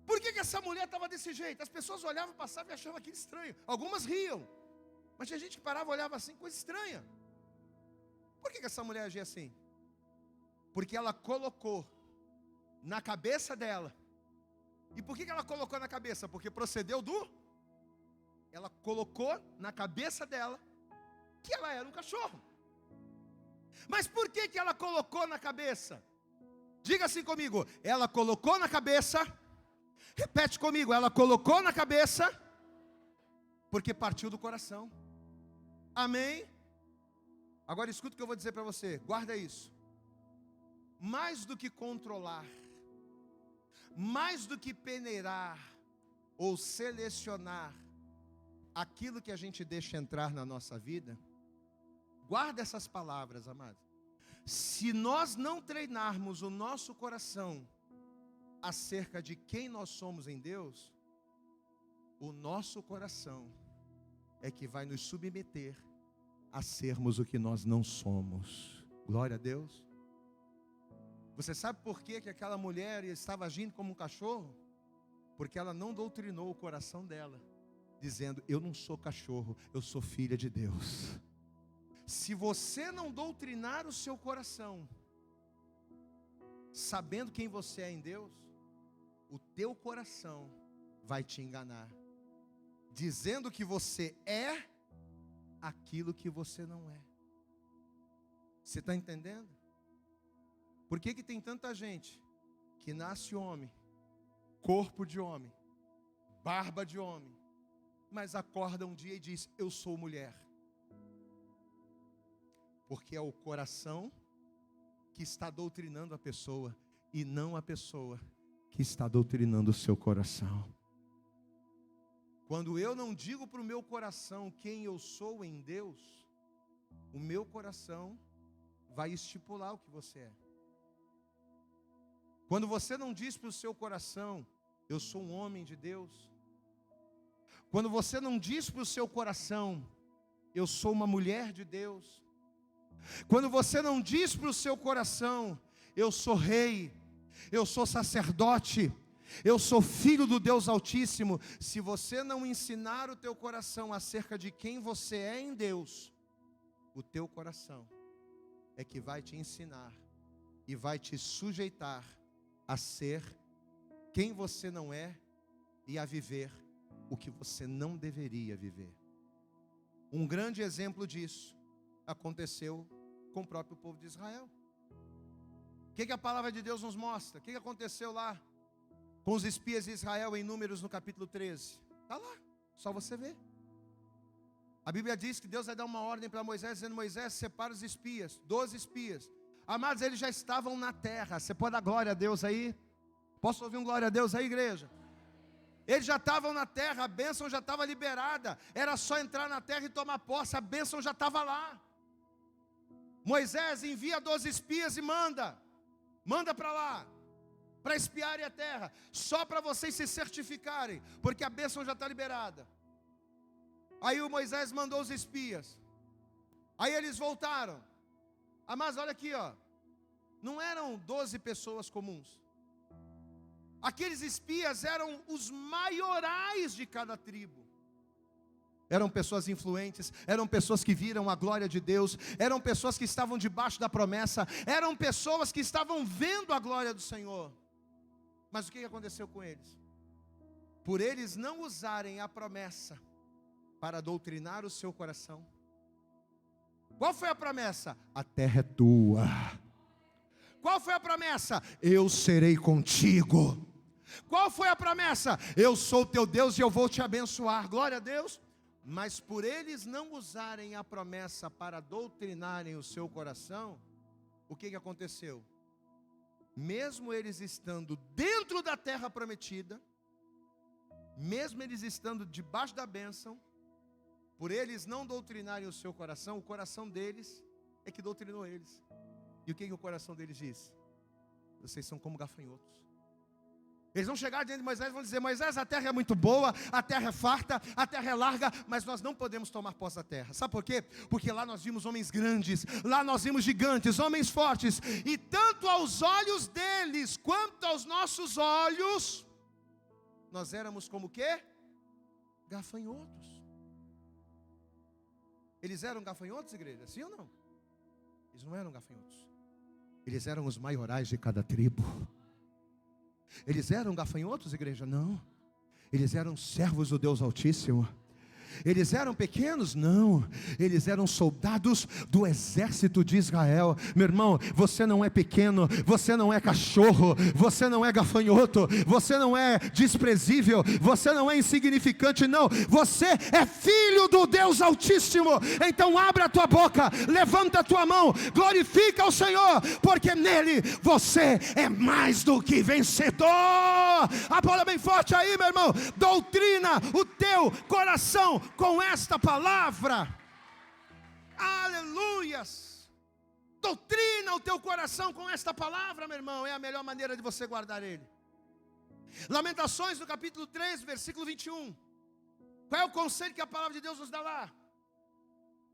Por que essa mulher estava desse jeito? As pessoas olhavam, passavam e achavam aquilo estranho. Algumas riam. Mas tinha gente que parava e olhava assim, coisa estranha. Por que essa mulher agia assim? Porque ela colocou na cabeça dela. E por que ela colocou na cabeça? Porque procedeu do... Ela colocou na cabeça dela que ela era um cachorro. Mas por que ela colocou na cabeça? Diga assim comigo: ela colocou na cabeça. Repete comigo: ela colocou na cabeça, porque partiu do coração. Amém? Agora escuta o que eu vou dizer para você, guarda isso. Mais do que controlar, mais do que peneirar ou selecionar aquilo que a gente deixa entrar na nossa vida, guarda essas palavras, amados. Se nós não treinarmos o nosso coração acerca de quem nós somos em Deus, o nosso coração é que vai nos submeter a sermos o que nós não somos. Glória a Deus. Você sabe por que aquela mulher estava agindo como um cachorro? Porque ela não doutrinou o coração dela, dizendo: eu não sou cachorro, eu sou filha de Deus. Se você não doutrinar o seu coração, sabendo quem você é em Deus, o teu coração vai te enganar, dizendo que você é aquilo que você não é. Você está entendendo? Por que tem tanta gente que nasce homem, corpo de homem, barba de homem, mas acorda um dia e diz: eu sou mulher? Porque é o coração que está doutrinando a pessoa, e não a pessoa que está doutrinando o seu coração. Quando eu não digo para o meu coração quem eu sou em Deus, o meu coração vai estipular o que você é. Quando você não diz para o seu coração: eu sou um homem de Deus. Quando você não diz para o seu coração: eu sou uma mulher de Deus. Quando você não diz para o seu coração: eu sou rei, eu sou sacerdote, eu sou filho do Deus Altíssimo. Se você não ensinar o teu coração acerca de quem você é em Deus, o teu coração é que vai te ensinar e vai te sujeitar a ser quem você não é e a viver o que você não deveria viver. Um grande exemplo disso aconteceu com o próprio povo de Israel. O que a palavra de Deus nos mostra? O que aconteceu lá com os espias de Israel em Números no capítulo 13? Está lá, só você ver. A Bíblia diz que Deus vai dar uma ordem para Moisés, dizendo: Moisés, separa os espias, 12 espias. Amados, eles já estavam na terra. Você pode dar glória a Deus aí? Posso ouvir um glória a Deus aí, igreja? Eles já estavam na terra, a bênção já estava liberada. Era só entrar na terra e tomar posse, a bênção já estava lá. Moisés envia 12 espias e manda para lá, para espiarem a terra, só para vocês se certificarem, porque a bênção já está liberada. Aí o Moisés mandou os espias, aí eles voltaram. Mas olha aqui, ó, não eram 12 pessoas comuns. Aqueles espias eram os maiorais de cada tribo. Eram pessoas influentes, eram pessoas que viram a glória de Deus, eram pessoas que estavam debaixo da promessa, eram pessoas que estavam vendo a glória do Senhor. Mas o que aconteceu com eles? Por eles não usarem a promessa para doutrinar o seu coração. Qual foi a promessa? A terra é tua. Qual foi a promessa? Eu serei contigo. Qual foi a promessa? Eu sou teu Deus e eu vou te abençoar. Glória a Deus. Mas por eles não usarem a promessa para doutrinarem o seu coração, o que aconteceu? Mesmo eles estando dentro da terra prometida, mesmo eles estando debaixo da bênção, por eles não doutrinarem o seu coração, o coração deles é que doutrinou eles. E o que o coração deles diz? Vocês são como gafanhotos. Eles vão chegar diante de Moisés e vão dizer: Moisés, a terra é muito boa, a terra é farta, a terra é larga, mas nós não podemos tomar posse da terra. Sabe por quê? Porque lá nós vimos homens grandes, lá nós vimos gigantes, homens fortes, e tanto aos olhos deles, quanto aos nossos olhos, nós éramos como o quê? Gafanhotos. Eles eram gafanhotos, igreja? Sim ou não? Eles não eram gafanhotos. Eles eram os maiorais de cada tribo. Eles eram gafanhotos, igreja? Não. Eles eram servos do Deus Altíssimo. Eles eram pequenos? Não, eles eram soldados do exército de Israel. Meu irmão, você não é pequeno, você não é cachorro, você não é gafanhoto, você não é desprezível, você não é insignificante, não. Você é filho do Deus Altíssimo. Então abra a tua boca, levanta a tua mão, glorifica o Senhor, porque nele você é mais do que vencedor. A bola bem forte aí, meu irmão. Doutrina o teu coração com esta palavra. Aleluias. Doutrina o teu coração com esta palavra, meu irmão. É a melhor maneira de você guardar ele. Lamentações no capítulo 3, versículo 21. Qual é o conselho que a palavra de Deus nos dá lá?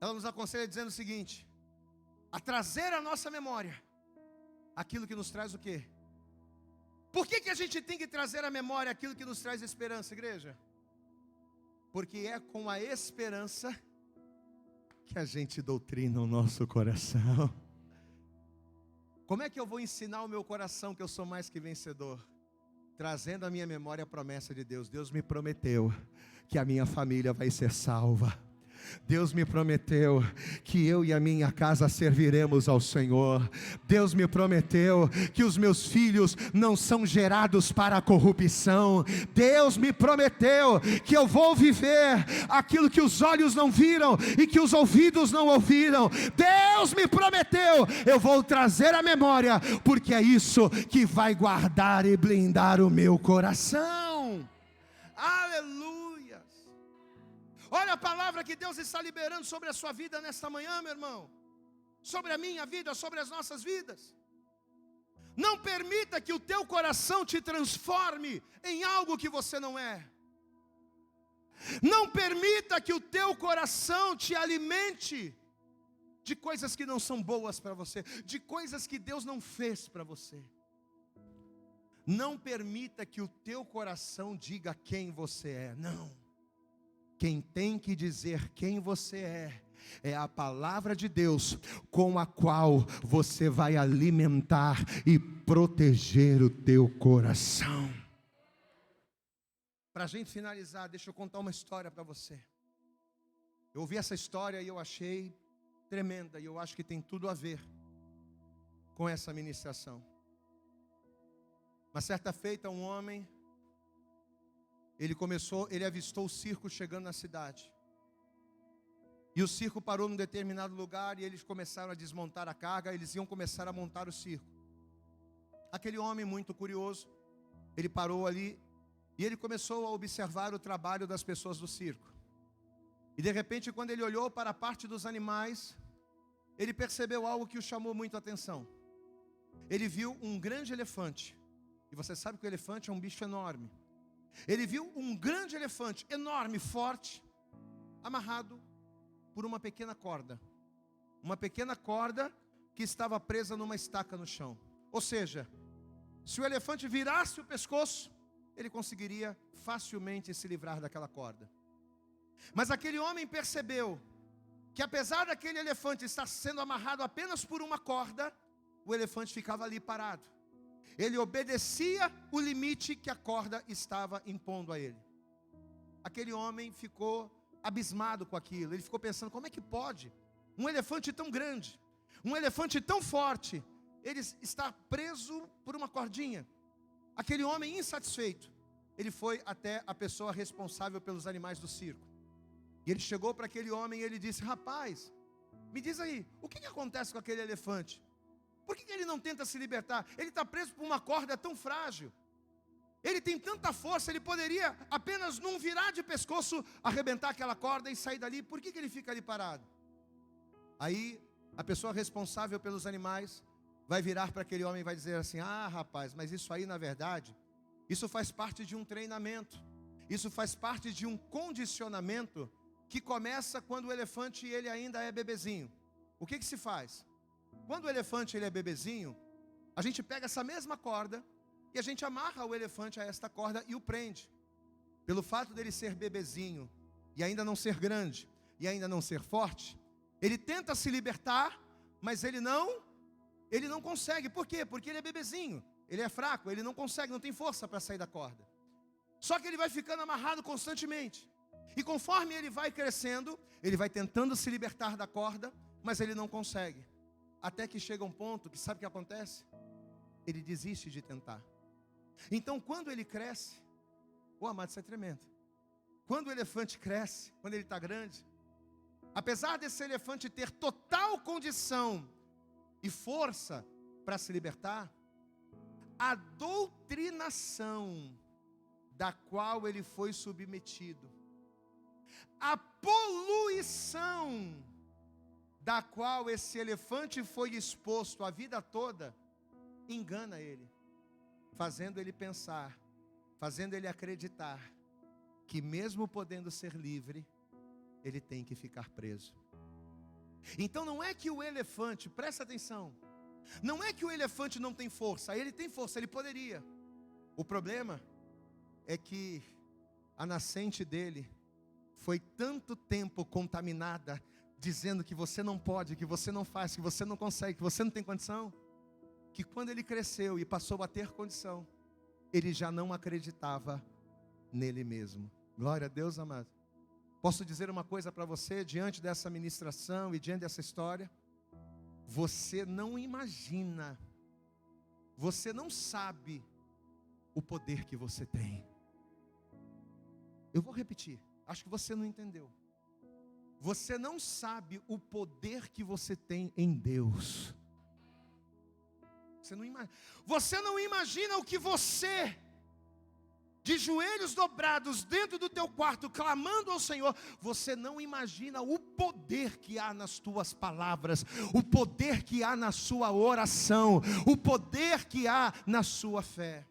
Ela nos aconselha dizendo o seguinte: a trazer à nossa memória aquilo que nos traz o quê? Por que a gente tem que trazer à memória aquilo que nos traz esperança, igreja? Porque é com a esperança que a gente doutrina o nosso coração. Como é que eu vou ensinar o meu coração que eu sou mais que vencedor? Trazendo à minha memória a promessa de Deus. Deus me prometeu que a minha família vai ser salva. Deus me prometeu que eu e a minha casa serviremos ao Senhor. Deus me prometeu que os meus filhos não são gerados para a corrupção. Deus me prometeu que eu vou viver aquilo que os olhos não viram e que os ouvidos não ouviram. Deus me prometeu, eu vou trazer à memória, porque é isso que vai guardar e blindar o meu coração. Aleluia. Olha a palavra que Deus está liberando sobre a sua vida nesta manhã, meu irmão. Sobre a minha vida, sobre as nossas vidas. Não permita que o teu coração te transforme em algo que você não é. Não permita que o teu coração te alimente de coisas que não são boas para você, de coisas que Deus não fez para você. Não permita que o teu coração diga quem você é, não. Quem tem que dizer quem você é a palavra de Deus, com a qual você vai alimentar e proteger o teu coração. Para a gente finalizar, deixa eu contar uma história para você. Eu ouvi essa história e eu achei tremenda, e eu acho que tem tudo a ver com essa ministração. Uma certa feita, um homem, ele avistou o circo chegando na cidade. E o circo parou num determinado lugar e eles começaram a desmontar a carga, eles iam começar a montar o circo. Aquele homem muito curioso, ele parou ali e ele começou a observar o trabalho das pessoas do circo. E de repente, quando ele olhou para a parte dos animais, ele percebeu algo que o chamou muito a atenção. Ele viu um grande elefante. E você sabe que o elefante é um bicho enorme. Ele viu um grande elefante, enorme, forte, amarrado por uma pequena corda. Uma pequena corda que estava presa numa estaca no chão. Ou seja, se o elefante virasse o pescoço, ele conseguiria facilmente se livrar daquela corda. Mas aquele homem percebeu que apesar daquele elefante estar sendo amarrado apenas por uma corda, o elefante ficava ali parado. Ele obedecia o limite que a corda estava impondo a ele. Aquele homem ficou abismado com aquilo. Ele ficou pensando, como é que pode? Um elefante tão grande, um elefante tão forte, ele está preso por uma cordinha. Aquele homem insatisfeito, ele foi até a pessoa responsável pelos animais do circo. E ele chegou para aquele homem e ele disse, rapaz, me diz aí, o que acontece com aquele elefante? Por que ele não tenta se libertar? Ele está preso por uma corda tão frágil. Ele tem tanta força, ele poderia apenas num virar de pescoço arrebentar aquela corda e sair dali. Por que ele fica ali parado? Aí a pessoa responsável pelos animais vai virar para aquele homem e vai dizer assim, ah rapaz, mas isso aí na verdade, isso faz parte de um treinamento. Isso faz parte de um condicionamento que começa quando o elefante ele ainda é bebezinho. O que se faz? Quando o elefante ele é bebezinho, a gente pega essa mesma corda e a gente amarra o elefante a esta corda e o prende. Pelo fato dele ser bebezinho e ainda não ser grande e ainda não ser forte, ele tenta se libertar, mas ele não consegue. Por quê? Porque ele é bebezinho, ele é fraco, ele não consegue, não tem força para sair da corda. Só que ele vai ficando amarrado constantemente. E conforme ele vai crescendo, ele vai tentando se libertar da corda, mas ele não consegue. Até que chega um ponto que sabe o que acontece? Ele desiste de tentar. Então quando ele cresce, amado, isso é tremendo. Quando o elefante cresce, quando ele está grande, apesar desse elefante ter total condição e força para se libertar, a doutrinação da qual ele foi submetido, a poluição da qual esse elefante foi exposto a vida toda, engana ele, fazendo ele pensar, fazendo ele acreditar que mesmo podendo ser livre, ele tem que ficar preso. Então não é que o elefante, presta atenção, não é que o elefante não tem força, ele tem força, ele poderia. O problema é que a nascente dele foi tanto tempo contaminada, dizendo que você não pode, que você não faz, que você não consegue, que você não tem condição, que quando ele cresceu e passou a ter condição, ele já não acreditava nele mesmo. Glória a Deus, amado. Posso dizer uma coisa para você, diante dessa ministração e diante dessa história? Você não imagina, você não sabe o poder que você tem. Eu vou repetir, acho que você não entendeu. Você não sabe o poder que você tem em Deus. Você não imagina o que você, de joelhos dobrados dentro do teu quarto, clamando ao Senhor, você não imagina o poder que há nas tuas palavras, o poder que há na sua oração, o poder que há na sua fé.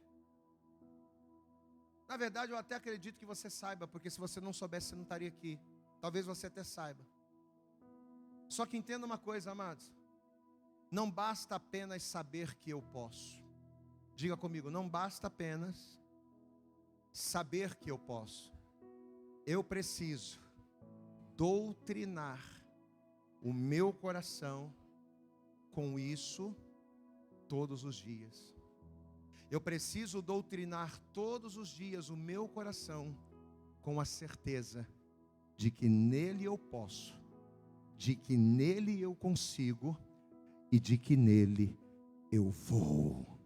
Na verdade, eu até acredito que você saiba, porque se você não soubesse, você não estaria aqui. Talvez você até saiba. Só que entenda uma coisa, amados. Não basta apenas saber que eu posso. Diga comigo, não basta apenas saber que eu posso. Eu preciso doutrinar o meu coração com isso todos os dias. Eu preciso doutrinar todos os dias o meu coração com a certeza de que nele eu posso, de que nele eu consigo e de que nele eu vou.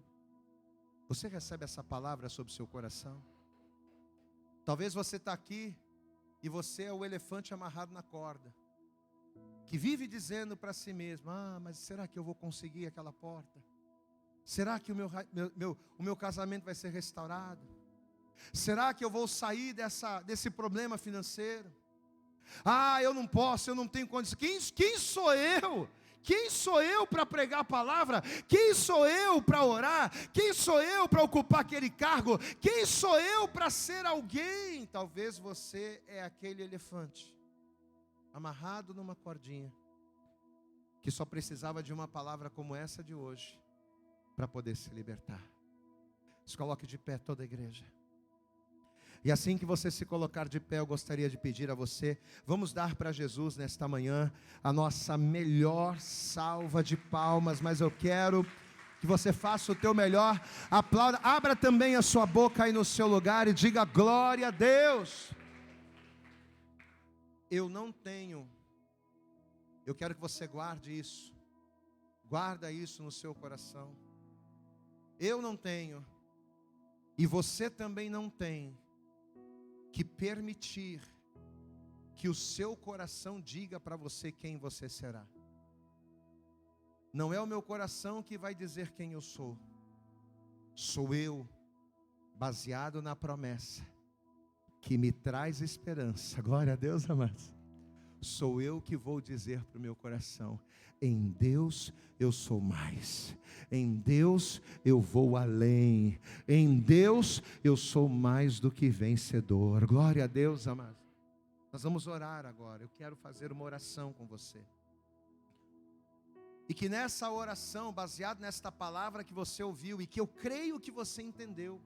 Você recebe essa palavra sobre o seu coração? Talvez você está aqui e você é o elefante amarrado na corda, que vive dizendo para si mesmo: mas será que eu vou conseguir aquela porta? Será que o meu casamento vai ser restaurado? Será que eu vou sair desse problema financeiro? Eu não posso, eu não tenho condição. Quem sou eu? Quem sou eu para pregar a palavra? Quem sou eu para orar? Quem sou eu para ocupar aquele cargo? Quem sou eu para ser alguém? Talvez você é aquele elefante amarrado numa cordinha, que só precisava de uma palavra como essa de hoje para poder se libertar. Se coloque de pé, toda a igreja. E assim que você se colocar de pé, eu gostaria de pedir a você, vamos dar para Jesus nesta manhã a nossa melhor salva de palmas, mas eu quero que você faça o teu melhor, aplauda, abra também a sua boca aí no seu lugar e diga glória a Deus. Eu quero que você guarde isso, guarda isso no seu coração. Eu não tenho, e você também não tem, que permitir que o seu coração diga para você quem você será. Não é o meu coração que vai dizer quem eu sou. Sou eu, baseado na promessa que me traz esperança. Glória a Deus, amados. Sou eu que vou dizer para o meu coração: em Deus eu sou mais, em Deus eu vou além, em Deus eu sou mais do que vencedor. Glória a Deus, amados. Nós vamos orar agora. Eu quero fazer uma oração com você, e que nessa oração, baseado nesta palavra que você ouviu e que eu creio que você entendeu,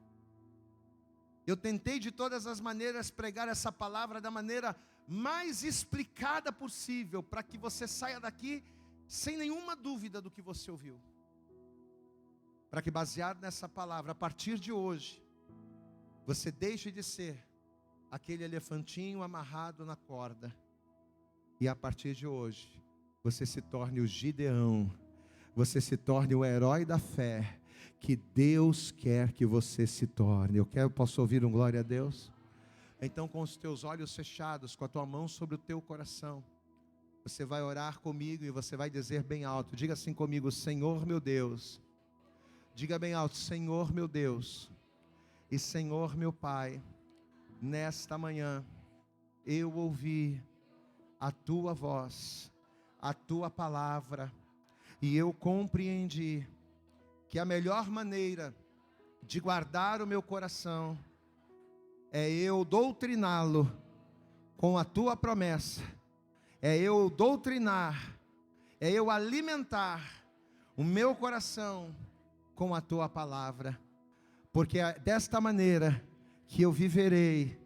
eu tentei de todas as maneiras pregar essa palavra da maneira mais explicada possível, para que você saia daqui sem nenhuma dúvida do que você ouviu. Para que, baseado nessa palavra, a partir de hoje, você deixe de ser aquele elefantinho amarrado na corda. E a partir de hoje, você se torne o Gideão, você se torne o herói da fé que Deus quer que você se torne. Posso ouvir um glória a Deus? Então, com os teus olhos fechados, com a tua mão sobre o teu coração, você vai orar comigo e você vai dizer bem alto, diga assim comigo: Senhor meu Deus. Diga bem alto: Senhor meu Deus e Senhor meu Pai, nesta manhã eu ouvi a tua voz, a tua palavra, e eu compreendi que a melhor maneira de guardar o meu coração é eu doutriná-lo com a tua promessa, é eu doutrinar, é eu alimentar o meu coração com a tua palavra, porque é desta maneira que eu viverei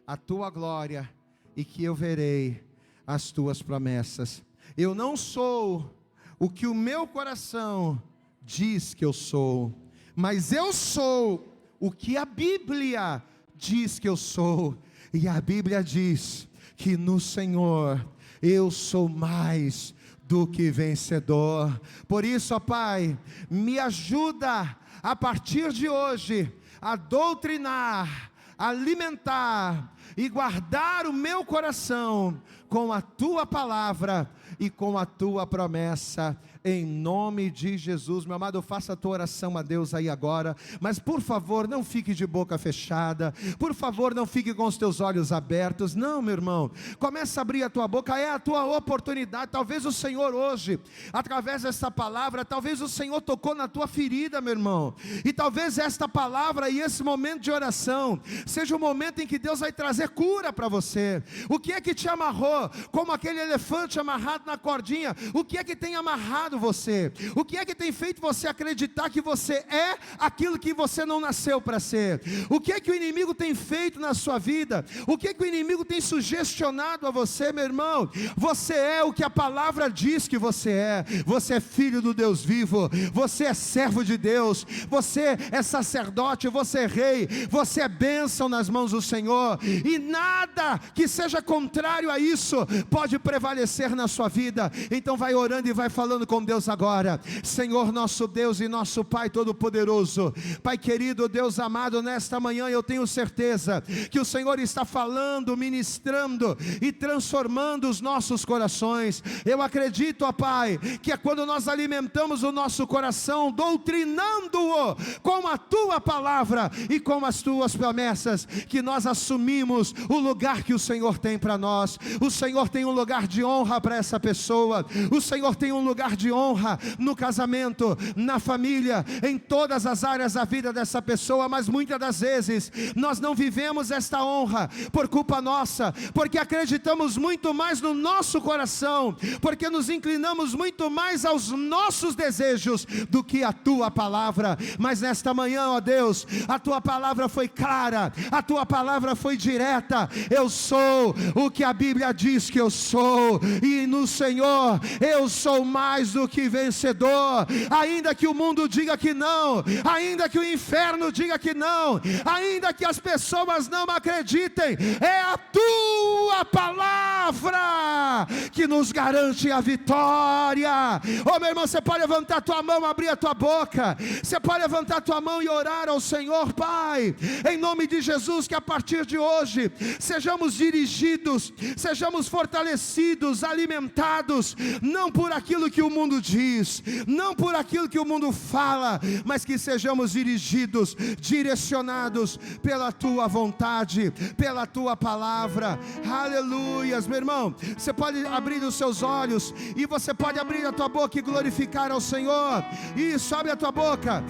a tua glória e que eu verei as tuas promessas. Eu não sou o que o meu coração diz que eu sou, mas eu sou o que a Bíblia diz que eu sou, e a Bíblia diz que no Senhor eu sou mais do que vencedor. Por isso, ó Pai, me ajuda a partir de hoje a doutrinar, alimentar e guardar o meu coração com a tua palavra e com a tua promessa, em nome de Jesus. Meu amado, faça a tua oração a Deus aí agora, mas por favor não fique de boca fechada, por favor não fique com os teus olhos abertos, não, meu irmão, começa a abrir a tua boca, é a tua oportunidade. Talvez o Senhor hoje, através dessa palavra, talvez o Senhor tocou na tua ferida, meu irmão, e talvez esta palavra e esse momento de oração seja o momento em que Deus vai trazer cura para você. O que é que te amarrou, como aquele elefante amarrado na cordinha? O que é que tem amarrado você? O que é que tem feito você acreditar que você é aquilo que você não nasceu para ser? O que é que o inimigo tem feito na sua vida? O que é que o inimigo tem sugestionado a você, meu irmão? Você é o que a palavra diz que você é. Você é filho do Deus vivo, você é servo de Deus, você é sacerdote, você é rei, você é bênção nas mãos do Senhor, e nada que seja contrário a isso pode prevalecer na sua vida. Então vai orando e vai falando com Deus agora. Senhor nosso Deus e nosso Pai Todo-Poderoso, Pai querido, Deus amado, nesta manhã eu tenho certeza que o Senhor está falando, ministrando e transformando os nossos corações. Eu acredito, ó Pai, que é quando nós alimentamos o nosso coração, doutrinando-o com a Tua palavra e com as Tuas promessas, que nós assumimos o lugar que o Senhor tem para nós. O Senhor tem um lugar de honra para essa pessoa, o Senhor tem um lugar de honra no casamento, na família, em todas as áreas da vida dessa pessoa, mas muitas das vezes nós não vivemos esta honra por culpa nossa, porque acreditamos muito mais no nosso coração, porque nos inclinamos muito mais aos nossos desejos do que a Tua palavra. Mas nesta manhã, ó Deus, a Tua palavra foi clara, a Tua palavra foi direta. Eu sou o que a Bíblia diz que eu sou, e no Senhor eu sou mais do que vencedor. Ainda que o mundo diga que não, ainda que o inferno diga que não, ainda que as pessoas não acreditem, é a Tua palavra que nos garante a vitória. Oh meu irmão, você pode levantar a tua mão, abrir a tua boca, você pode levantar a tua mão e orar ao Senhor. Pai, em nome de Jesus, que a partir de hoje sejamos dirigidos, sejamos fortalecidos, alimentados, não por aquilo que o mundo diz, não por aquilo que o mundo fala, mas que sejamos dirigidos, direcionados pela Tua vontade, pela Tua palavra. Aleluias, meu irmão, você pode abrir os seus olhos e você pode abrir a tua boca e glorificar ao Senhor. Isso, abre a tua boca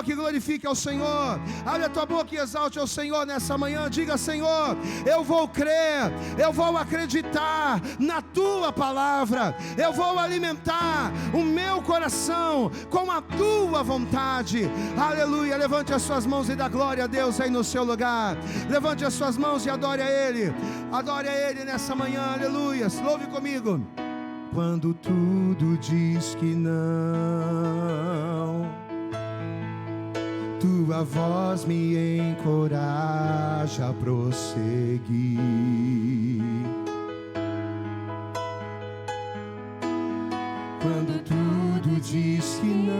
e glorifique ao Senhor. Abre a tua boca e exalte ao Senhor nessa manhã. Diga: Senhor, eu vou crer, eu vou acreditar na Tua palavra, eu vou alimentar o meu coração com a Tua vontade. Aleluia. Levante as suas mãos e dá glória a Deus aí no seu lugar. Levante as suas mãos e adore a Ele. Adore a Ele nessa manhã. Aleluia. Louve comigo. Quando tudo diz que não, tua voz me encoraja a prosseguir. Quando tudo diz que não,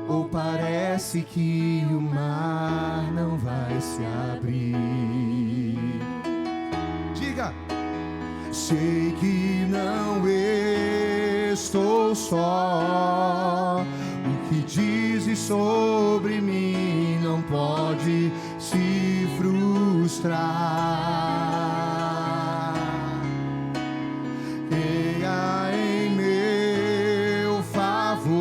ou parece que o mar não vai se abrir. Diga: sei que não estou só. O que dizes sobre mim não pode se frustrar. Creia em meu favor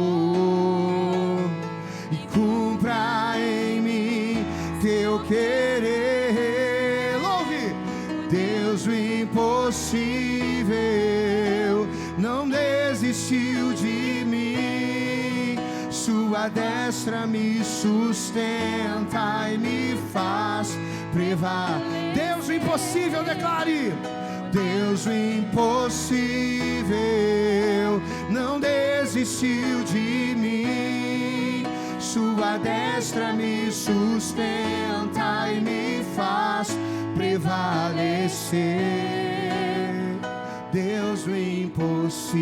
e cumpra em mim teu querer. Louve Deus, o impossível não desistiu de mim. Sua destra me sustenta e me faz prevalecer. Deus, o impossível, declare. Deus, o impossível não desistiu de mim. Sua destra me sustenta e me faz prevalecer. Deus, o impossível.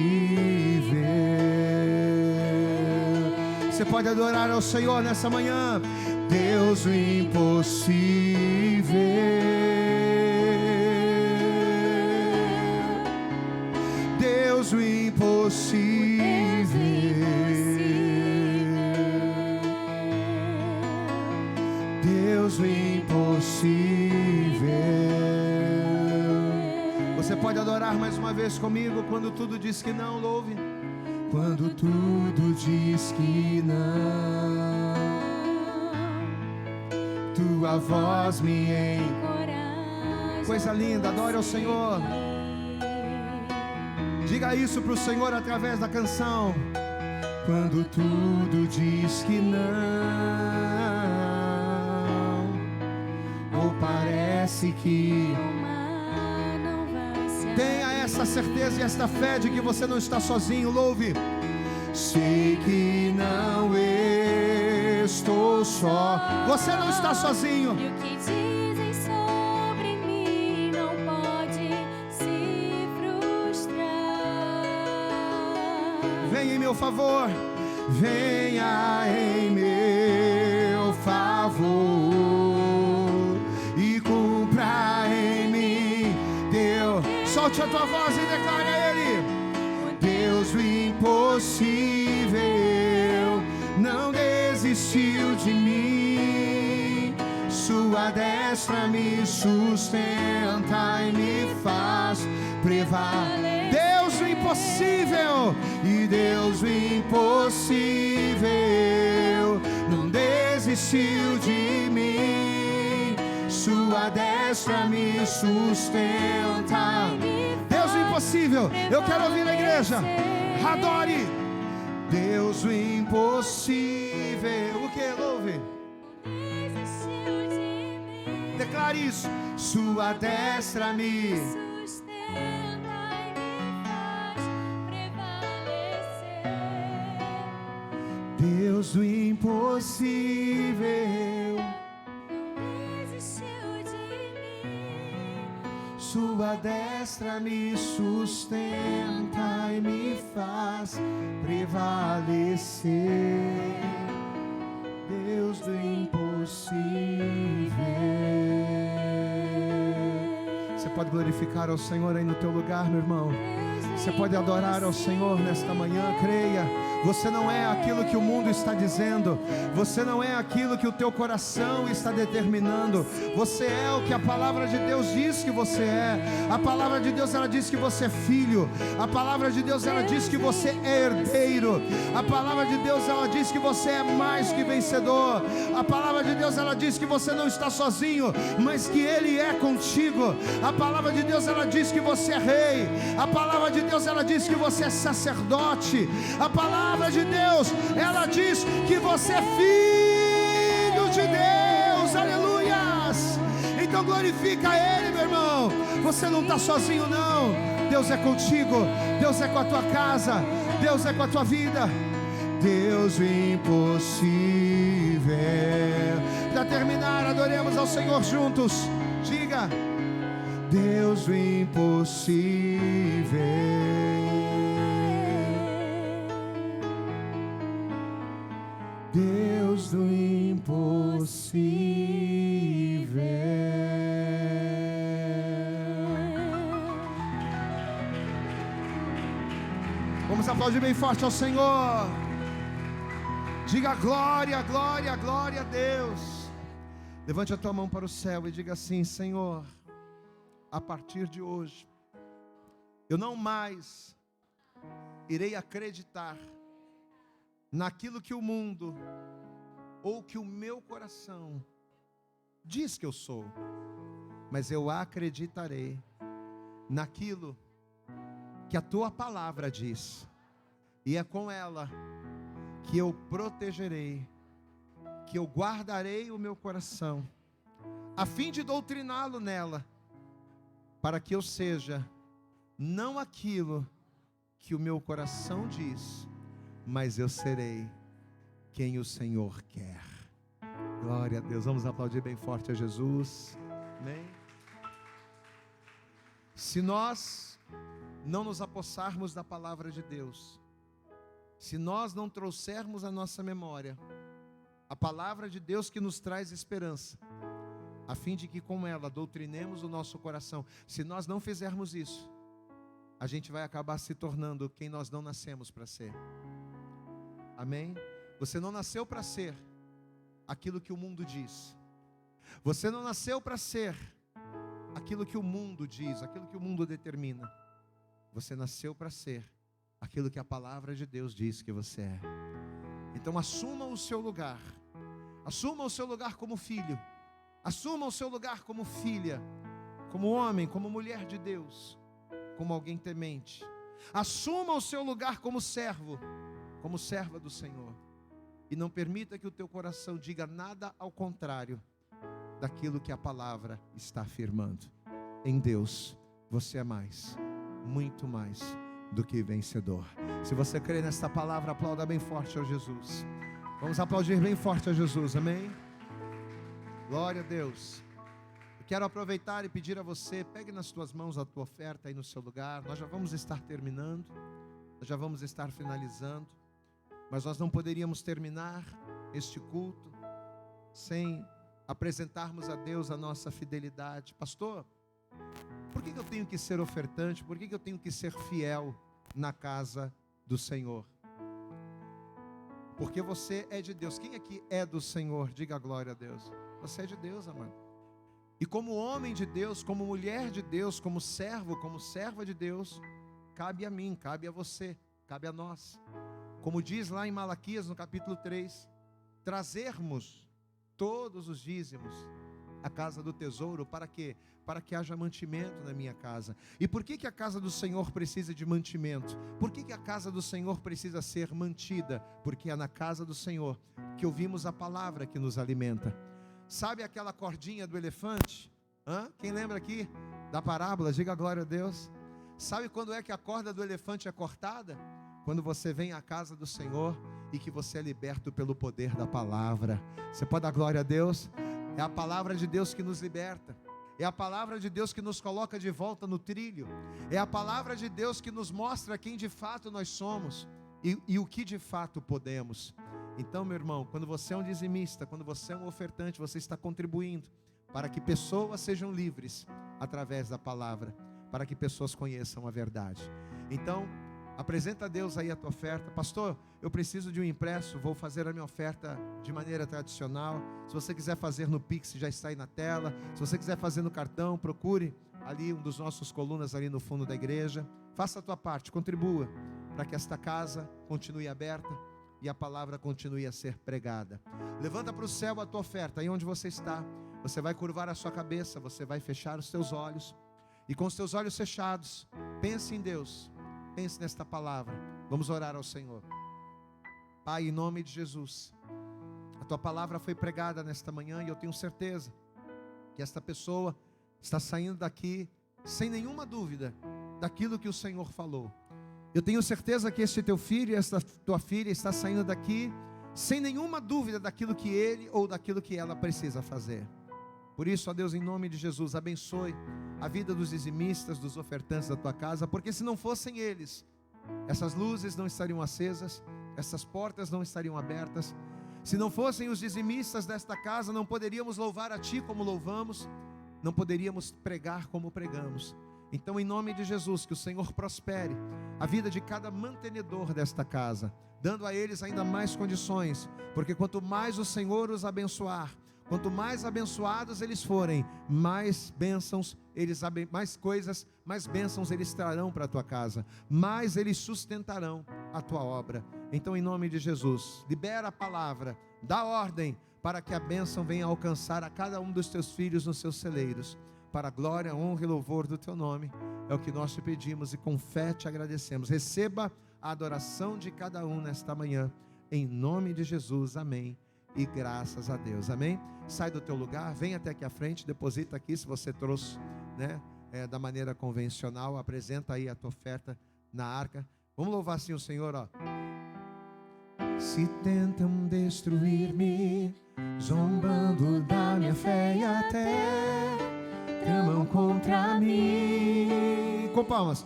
Você pode adorar ao Senhor nessa manhã. Deus, o impossível. Deus, o impossível. Deus, o impossível. Você pode adorar mais uma vez comigo. Quando tudo diz que não, louve. Quando tudo diz que não, tua voz me encoraja. Coisa linda, adore ao Senhor. Diga isso para o Senhor através da canção. Quando tudo diz que não, ou parece que tenha essa certeza e esta fé de que você não está sozinho. Louve. Sei que não estou só. Você não está sozinho. E o que dizem sobre mim não pode se frustrar. Venha em meu favor. Venha em meu favor e cumpra em mim Deus. Solte a tua voz e declare a Ele. Deus, o impossível não desistiu de mim. Sua destra me sustenta e me faz prevalecer. Deus, o impossível. E Deus, o impossível não desistiu de mim. Sua destra me sustenta. Deus, o impossível. Eu quero ouvir a igreja. Adore. Deus, o impossível. O que? Louve. Desistiu de mim. Declare isso. Sua destra me Sustenta e me faz prevalecer. Deus, o impossível. Desistiu de mim. Sua destra me sustenta e me faz prevalecer. Deus do impossível. Você pode glorificar ao Senhor aí no teu lugar, meu irmão. Você pode adorar ao Senhor nesta manhã, creia. Você não é aquilo que o mundo está dizendo. Você não é aquilo que o teu coração está determinando. Você é o que a palavra de Deus diz que você é. A palavra de Deus, ela diz que você é filho. A palavra de Deus, ela diz que você é herdeiro. A palavra de Deus, ela diz que você é mais que vencedor. A palavra de Deus, ela diz que você não está sozinho, mas que Ele é contigo. A palavra de Deus, ela diz que você é rei. A palavra de Deus, ela diz que você é sacerdote. A palavra de Deus, ela diz que você é filho de Deus. Aleluias. Então glorifica Ele, meu irmão. Você não está sozinho, não. Deus é contigo. Deus é com a tua casa. Deus é com a tua vida. Deus do impossível. Para terminar, adoremos ao Senhor juntos. Diga: Deus do impossível. Deus do impossível. Vamos aplaudir bem forte ao Senhor. Diga glória, glória, glória a Deus. Levante a tua mão para o céu e diga assim: Senhor, a partir de hoje, eu não mais irei acreditar naquilo que o mundo ou que o meu coração diz que eu sou, mas eu acreditarei naquilo que a tua palavra diz, e é com ela que eu protegerei, que eu guardarei o meu coração, a fim de doutriná-lo nela, para que eu seja não aquilo que o meu coração diz, mas eu serei quem o Senhor quer. Glória a Deus. Vamos aplaudir bem forte a Jesus. Amém. Se nós não nos apossarmos da palavra de Deus, se nós não trouxermos à nossa memória a palavra de Deus que nos traz esperança, a fim de que com ela doutrinemos o nosso coração, se nós não fizermos isso, a gente vai acabar se tornando quem nós não nascemos para ser. Amém? Você não nasceu para ser aquilo que o mundo diz. Você não nasceu para ser aquilo que o mundo diz, aquilo que o mundo determina. Você nasceu para ser aquilo que a palavra de Deus diz que você é. Então assuma o seu lugar. Assuma o seu lugar como filho. Assuma o seu lugar como filha, como homem, como mulher de Deus, como alguém temente. Assuma o seu lugar como servo, como serva do Senhor. E não permita que o teu coração diga nada ao contrário daquilo que a palavra está afirmando. Em Deus, você é mais, muito mais do que vencedor. Se você crê nesta palavra, aplauda bem forte ao Jesus. Vamos aplaudir bem forte a Jesus, amém? Glória a Deus. Eu quero aproveitar e pedir a você, pegue nas tuas mãos a tua oferta aí no seu lugar. Nós já vamos estar terminando, nós já vamos estar finalizando, mas nós não poderíamos terminar este culto sem apresentarmos a Deus a nossa fidelidade. Pastor, por que eu tenho que ser ofertante? Por que eu tenho que ser fiel na casa do Senhor? Porque você é de Deus. Quem aqui é do Senhor? Diga glória a Deus. Você é de Deus, amado. E como homem de Deus, como mulher de Deus, como servo, como serva de Deus, cabe a mim, cabe a você, cabe a nós. Como diz lá em Malaquias, no capítulo 3, trazermos todos os dízimos à casa do tesouro. Para quê? Para que haja mantimento na minha casa. E por que a casa do Senhor precisa de mantimento? Por que a casa do Senhor precisa ser mantida? Porque é na casa do Senhor que ouvimos a palavra que nos alimenta. Sabe aquela cordinha do elefante? Quem lembra aqui da parábola? Diga glória a Deus. Sabe quando é que a corda do elefante é cortada? Quando você vem à casa do Senhor e que você é liberto pelo poder da palavra. Você pode dar glória a Deus? É a palavra de Deus que nos liberta. É a palavra de Deus que nos coloca de volta no trilho. É a palavra de Deus que nos mostra quem de fato nós somos e o que de fato podemos. Então, meu irmão, quando você é um dizimista, quando você é um ofertante, você está contribuindo para que pessoas sejam livres através da palavra, para que pessoas conheçam a verdade. Então, apresenta a Deus aí a tua oferta. Pastor, eu preciso de um impresso, vou fazer a minha oferta de maneira tradicional. Se você quiser fazer no Pix, já está aí na tela. Se você quiser fazer no cartão, procure ali um dos nossos colunas ali no fundo da igreja. Faça a tua parte, contribua para que esta casa continue aberta e a palavra continue a ser pregada. Levanta para o céu a tua oferta, aí onde você está. Você vai curvar a sua cabeça, você vai fechar os teus olhos. E com os teus olhos fechados, pense em Deus. Pense nesta palavra. Vamos orar ao Senhor. Pai, em nome de Jesus, a tua palavra foi pregada nesta manhã e eu tenho certeza que esta pessoa está saindo daqui sem nenhuma dúvida daquilo que o Senhor falou. Eu tenho certeza que este teu filho e esta tua filha está saindo daqui sem nenhuma dúvida daquilo que ele ou daquilo que ela precisa fazer. Por isso, ó Deus, em nome de Jesus, abençoe a vida dos dizimistas, dos ofertantes da tua casa, porque se não fossem eles, essas luzes não estariam acesas, essas portas não estariam abertas. Se não fossem os dizimistas desta casa, não poderíamos louvar a Ti como louvamos, não poderíamos pregar como pregamos. Então, em nome de Jesus, que o Senhor prospere a vida de cada mantenedor desta casa, dando a eles ainda mais condições, porque quanto mais o Senhor os abençoar, quanto mais abençoados eles forem, mais bênçãos mais coisas, mais bênçãos eles trarão para a tua casa, mais eles sustentarão a tua obra. Então, em nome de Jesus, libera a palavra, dá ordem para que a bênção venha alcançar a cada um dos teus filhos nos seus celeiros, para a glória, honra e louvor do teu nome. É o que nós te pedimos e com fé te agradecemos. Receba a adoração de cada um nesta manhã, em nome de Jesus, amém, e graças a Deus, amém. Sai do teu lugar, vem até aqui à frente, deposita aqui, se você trouxe, da maneira convencional, apresenta aí a tua oferta na arca. Vamos louvar assim o Senhor, ó. Se tentam destruir-me, zombando da minha fé e até tramam contra mim. Com palmas.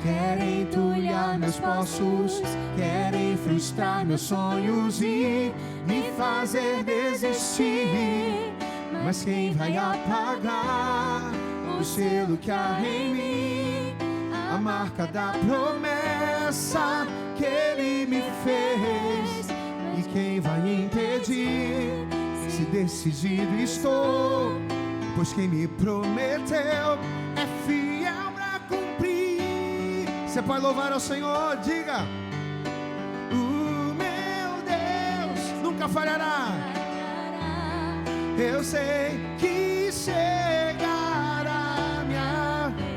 Querem entulhar meus poços, querem frustrar meus sonhos e me fazer desistir. Mas quem vai apagar o selo que há em mim? A marca da promessa que Ele me fez. E quem vai impedir? Se decidido estou, pois quem me prometeu é fiel para cumprir. Você pode louvar ao Senhor, diga: o meu Deus nunca falhará. Eu sei que chegará,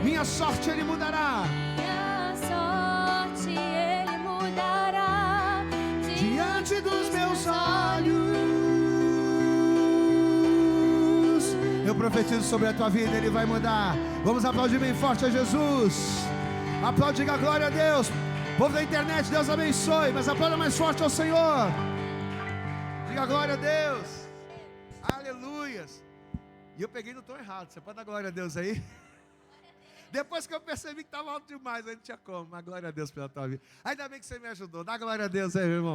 minha sorte Ele mudará. Minha sorte Ele mudará Diante dos meus olhos. Eu profetizo sobre a tua vida, Ele vai mudar. Vamos aplaudir bem forte a Jesus. Aplaude, diga glória a Deus. Povo da internet, Deus abençoe. Mas aplauda mais forte ao Senhor. Diga glória a Deus. Aleluias. E eu peguei no tom errado. Você pode dar glória a Deus aí? Depois que eu percebi que estava alto demais, aí não tinha como. Mas glória a Deus pela tua vida. Ainda bem que você me ajudou. Dá glória a Deus aí, meu irmão.